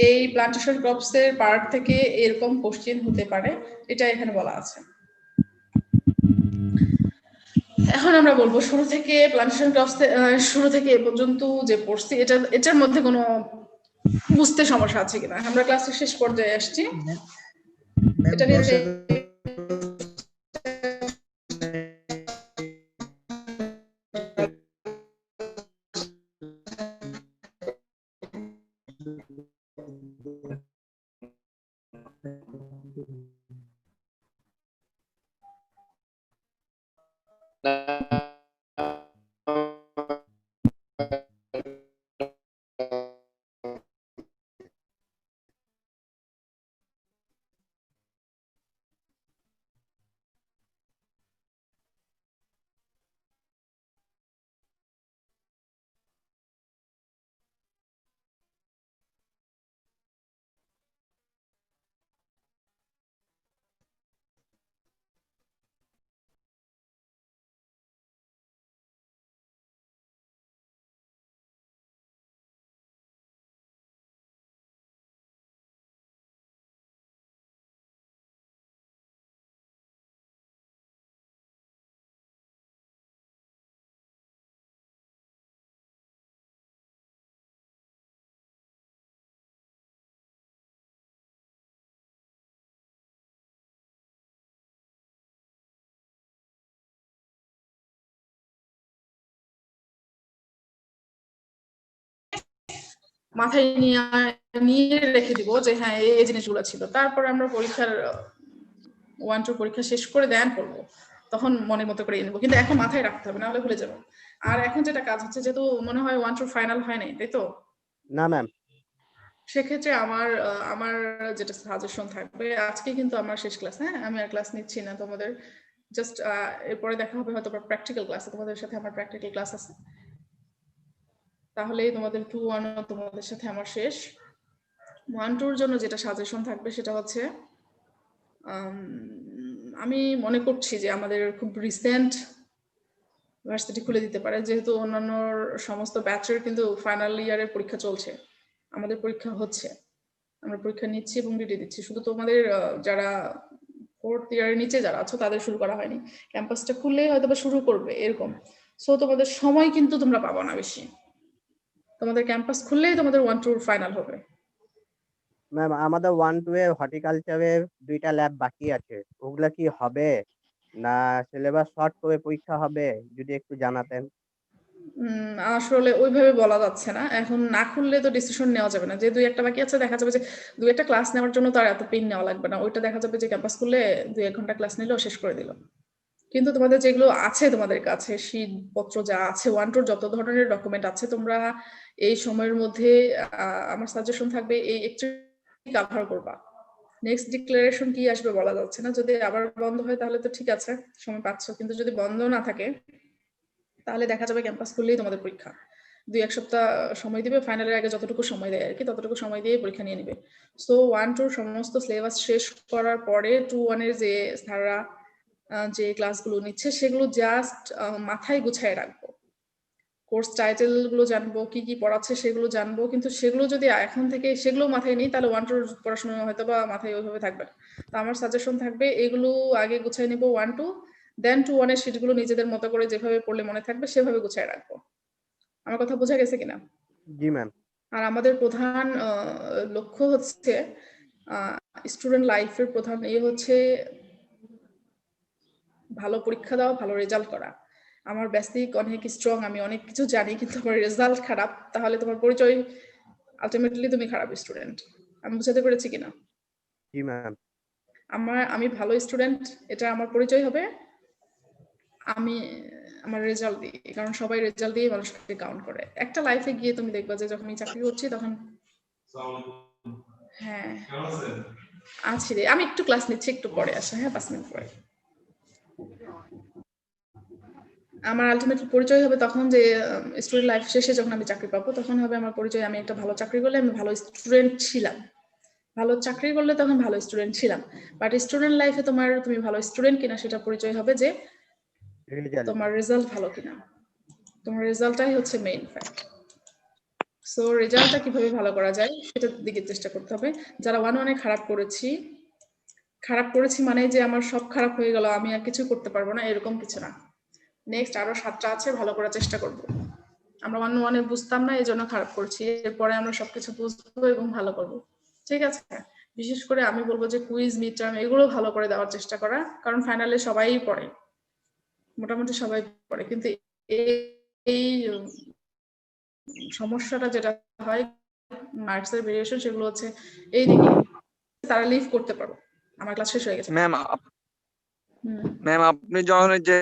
এই প্লান্টেশন ক্রপস এর পার্ট থেকে এরকম কোশ্চেন হতে পারে, এটা এখানে বলা আছে। এখন আমরা বলবো শুরু থেকে প্লান্টেশন ক্রপস শুরু থেকে এ পর্যন্ত যে পড়ছি এটার মধ্যে কোনো বুঝতে সমস্যা আছে কিনা। আমরা ক্লাসের শেষ পর্যায়ে আসছি। এটা নিয়ে মাথায় নিয়ে রেখে দিব যে হ্যাঁ এই জিনিসগুলো ছিল। তারপর আমরা পরীক্ষার 1-2 পরীক্ষা শেষ করে দেন করবো, তখন মনের মতো করে নেবো, কিন্তু এখন মাথায় রাখতে হবে, নাহলে ভুলে যাবো। আর এখন যেটা কাজ হচ্ছে, যেহেতু মনে হয় 1-2 ফাইনাল হয় নাই, তাই তো? না ম্যাম। সেক্ষেত্রে আমার যেটা সাজেশন থাকবে, আজকে কিন্তু আমার শেষ ক্লাস, হ্যাঁ আমি আর ক্লাস নিচ্ছি না তোমাদের, জাস্ট এরপরে দেখা হবে হয়তো প্র্যাকটিক্যাল ক্লাসে, তোমাদের সাথে আমার প্র্যাকটিক্যাল ক্লাস আছে, তাহলেই তোমাদের 2-1 তোমাদের সাথে আমার শেষ। 1-2 জন্য যেটা সাজেশন থাকবে সেটা হচ্ছে, আমি মনে করছি যে আমাদের খুব রিসেন্ট ভার্সিটি খুলে দিতে পারে, যেহেতু অন্যান্য সমস্ত ব্যাচের কিন্তু ফাইনাল ইয়ারের পরীক্ষা চলছে, আমাদের পরীক্ষা হচ্ছে, আমরা পরীক্ষা নিচ্ছি এবং ডিডি দিচ্ছি। শুধু তোমাদের যারা 4th ইয়ারের নিচে যারা আছো তাদের শুরু করা হয়নি, ক্যাম্পাসটা খুললেই হয়তো বা শুরু করবে এরকম। সো তোমাদের সময় কিন্তু তোমরা পাবো না বেশি, তোমাদের ক্যাম্পাস খুললেই তোমাদের 1-2 ফাইনাল হবে। ম্যাম আমাদের 1-2 এ হর্টিকালচারের 2টা ল্যাব বাকি আছে, ওগুলা কি হবে না সিলেবাস শর্ট করে পরীক্ষা হবে, যদি একটু জানাতেন। আসলে ওইভাবে বলা যাচ্ছে না, এখন না খুললে তো ডিসিশন নেওয়া যাবে না। যে 2-1টা বাকি আছে, দেখা যাবে যে 2-1টা ক্লাস নেওয়ার জন্য তার এত পেন নেওয়া লাগবে না, ওইটা দেখা যাবে যে ক্যাম্পাস খুললে 2-1 ঘন্টা ক্লাস নিলেও শেষ করে দিল। কিন্তু তোমাদের যেগুলো আছে তোমাদের কাছে শীট পত্র যা আছে, 1-2 যত ধরনের ডকুমেন্ট আছে, তোমরা এই সময়ের মধ্যে আমার সাজেশন থাকবে এই একটু কভার করবা। নেক্সট ডিক্লারেশন কি আসবে বলা যাচ্ছে না, যদি আবার বন্ধ হয় তাহলে তো ঠিক আছে, সময় পাচ্ছ, কিন্তু যদি বন্ধ না থাকে তাহলে দেখা যাবে ক্যাম্পাস খুললেই তোমাদের পরীক্ষা। 2-1 সপ্তাহ সময় দিবে, ফাইনালের আগে যতটুকু সময় দেয় আর কি, ততটুকু সময় দিয়ে পরীক্ষা নিয়ে নিবে। সো 1-2 সমস্ত সিলেবাস শেষ করার পরে 2-1 এর যে স্যাররা যে ক্লাসগুলো নিচ্ছে সেগুলো জাস্ট মাথায় গুছায় রাখবো, কোর্স টাইটেল গুলো জানবো, কি কি পড়াচ্ছে সেগুলো জানবো, কিন্তু সেগুলো যদি এখন থেকে সেগুলো মাথায় নেই তাহলে 1-2 পড়াশোনা হয়তো বা মাথায় ওইভাবে থাকবে না। তো আমার সাজেশন থাকবে এগুলো আগে গুছাই নিবো 1-2, দেন 2-1 এর শীটগুলো নিজেদের মতো করে যেভাবে পড়লে মনে থাকবে সেভাবে গুছায় রাখবো। আমার কথা বোঝা গেছে কিনা? জি ম্যাম। আর আমাদের প্রধান লক্ষ্য হচ্ছে স্টুডেন্ট লাইফের প্রধান হচ্ছে ভালো পরীক্ষা দেওয়া, ভালো রেজাল্ট করা। আমার বেসিক অনেক স্ট্রং, আমি অনেক কিছু জানি, কিন্তু আমার রেজাল্ট খারাপ, তাহলে তোমার পরিচয় আলটিমেটলি তুমি খারাপ স্টুডেন্ট। আমি বুঝাতে পেরেছি কিনা? জি ম্যাম। আমি ভালো স্টুডেন্ট এটা আমার পরিচয় হবে, আমার রেজাল্ট দিয়ে, কারণ সবাই রেজাল্ট দিয়ে মানুষকে কাউন্ট করে। একটা লাইফে গিয়ে তুমি দেখবা যে যখন আমি চাকরি করছি তখন হ্যাঁ আছি রে, আমি একটু ক্লাস নিচ্ছি, একটু পরে আসা, হ্যাঁ 5 মিনিট পরে। আমার আলটিমেটলি পরিচয় হবে তখন যে স্টুডেন্ট লাইফ শেষে যখন আমি চাকরি পাবো তখন হবে আমার পরিচয় আমি একটা ভালো চাকরি করলে আমি ভালো স্টুডেন্ট ছিলাম, ভালো চাকরি করলে তখন ভালো স্টুডেন্ট ছিলাম। বাট স্টুডেন্ট লাইফে তুমি ভালো স্টুডেন্ট কিনা সেটা পরিচয় হবে যে তোমার রেজাল্ট ভালো কিনা। তোমার রেজাল্টটাই হচ্ছে মেইন ফ্যাক্ট। সো রেজাল্টটা কিভাবে ভালো করা যায় সেটার দিকে চেষ্টা করতে হবে। যারা 1-1-এ খারাপ করেছি মানে যে আমার সব খারাপ হয়ে গেল, আমি আর কিছু করতে পারবো না, এরকম কিছু না। নেক্সট আরো 7টা আছে, ভালো করার চেষ্টা করব। আমরা 1-1-এ বুঝতাম না, এই জন্য খারাপ করছি, এরপরে আমরা সবকিছু বুঝবো এবং ভালো করব। ঠিক আছে, বিশেষ করে আমি বলবো যে কুইজ, মিড টার্ম এগুলো ভালো করে দেওয়ার চেষ্টা করা, কারণ ফাইনালে সবাই পড়ে, মোটামুটি সবাই পড়ে। কিন্তু এই সমস্যাটা যেটা হয় মার্কসের ভেরিয়েশন, সেগুলো হচ্ছে এই দিকে তারা লিভ করতে পারো। আমার ক্লাস শেষ হয়ে গেছে। ম্যাম আপনি যখন যে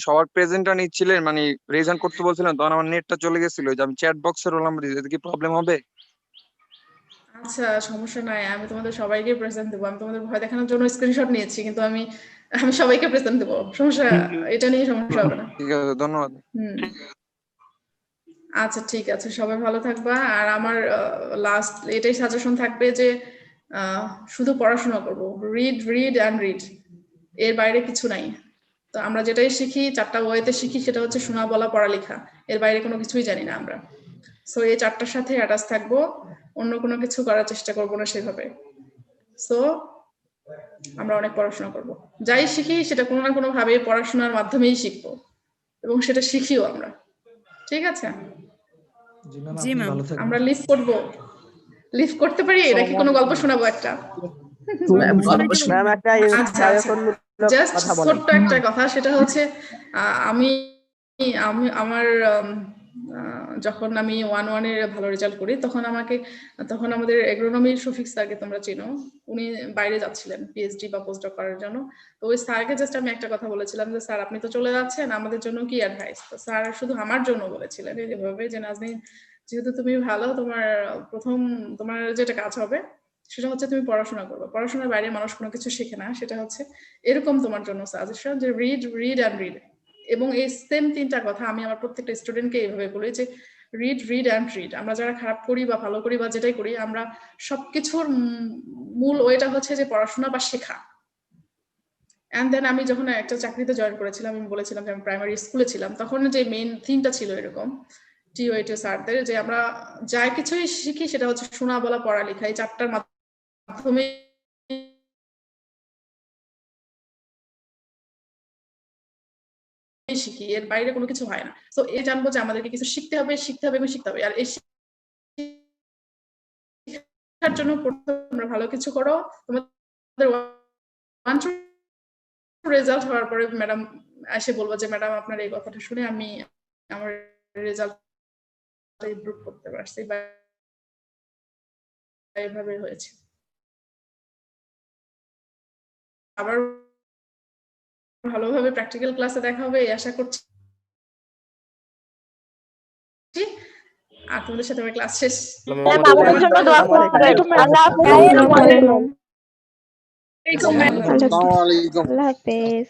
সবার প্রেজেন্টটা নিচ্ছিলেন, মানে রেজাল্ট করতে বলছিলেন, তখন আমার নেটটা চলে গেছিল, যে আমি চ্যাট বক্সে রোল নাম্বার দিতে, কি প্রবলেম হবে? আচ্ছা সমস্যা নাই, আমি তোমাদের সবাইকে প্রেজেন্ট দেবো। আমি তোমাদের ভয় দেখানোর জন্য স্ক্রিনশট নিয়েছি, কিন্তু আমি সবাইকে প্রেজেন্ট দেবো, সমস্যা এটা নিয়ে সমস্যা হবে না। ঠিক আছে, ধন্যবাদ। আচ্ছা ঠিক আছে, সবাই ভালো থাকবা। আর আমার লাস্ট এটাই সাজেশন থাকবে যে শুধু পড়াশোনা করব, রিড অ্যান্ড রিড, এর বাইরে কিছু নাই। তো আমরা যেটাই শিখি 4টা ওয়েতে শিখি, সেটা হচ্ছে শোনা, বলা, পড়ালেখা, এর বাইরে কোনো কিছুই জানি না আমরা। সো এই 4টার সাথে অ্যাটাচ থাকবো, অন্য কোনো কিছু করার চেষ্টা করব না সেভাবে। সো আমরা অনেক পড়াশোনা করব, যাই শিখি সেটা কোনো না কোনো ভাবে পড়াশোনার মাধ্যমেই শিখবো এবং সেটা শিখিও আমরা। ঠিক আছে, আমরা লিভ করতে পারি নাকি কোনো গল্প শোনাবো একটা? জাস্ট ছোট্ট একটা কথা, সেটা হচ্ছে আমি আমার যখন আমি 1-1-এ ভালো রেজাল্ট করি তখন আমাদের এগ্রোনমির শফিক স্যারকে তোমরা চিনো, উনি বাইরে যাচ্ছিলেন পিএইচডি বা পোস্টডক করার জন্য। তো ওই স্যারকে জাস্ট আমি একটা কথা বলেছিলাম যে স্যার আপনি তো চলে যাচ্ছেন, আমাদের জন্য কি অ্যাডভাইস? তো স্যার শুধু আমার জন্য বলেছিলেন এইভাবে যে নাজনীন, যেহেতু তুমি ভালো, তোমার যেটা কাজ হবে সেটা হচ্ছে তুমি পড়াশোনা করবে, পড়াশোনার বাইরে মানুষ কোনো কিছু শেখে না, সেটা হচ্ছে এরকম তোমার জন্য সাজেশন যে রিড অ্যান্ড রিড। এবং এই সেম 3টা কথা আমি আমার প্রত্যেকটা স্টুডেন্টকে এইভাবে বলি যে রিড অ্যান্ড রিড। আমরা যারা খারাপ করি বা ভালো করি বা যেটাই করি, আমরা সবকিছুর মূল ওইটা হচ্ছে যে পড়াশোনা বা শেখা। অ্যান্ড দেন আমি যখন একটা চাকরিতে জয়েন করেছিলাম, আমি বলেছিলাম যে আমি প্রাইমারি স্কুলে ছিলাম, তখন যে মেইন থিমটা ছিল এরকম টিওএইটি স্যারদের, যে আমরা যা কিছুই শিখি সেটা হচ্ছে শোনা, বলা, পড়ালেখা, এই 4টার মাধ্যমে শিখি, এর বাইরে কোনো কিছু হয় না। তো এই জানবো যে আমাদেরকে কিছু শিখতে হবে এবং শিখতে হবে। আর এই শিক্ষার জন্য তোমরা ভালো কিছু করো, তোমাদের রেজাল্ট হওয়ার পরে ম্যাডাম এসে বলবো যে ম্যাডাম আপনার এই কথাটা শুনে আমি আমার রেজাল্ট ইমপ্রুভ করতে পারছি বা এইভাবে হয়েছে। আবার ভালোভাবে প্র্যাকটিক্যাল ক্লাসে দেখা হবে এই আশা করছি। আর তোমাদের সাথে আমার ক্লাস শেষ। আল্লাহ হাফেজ।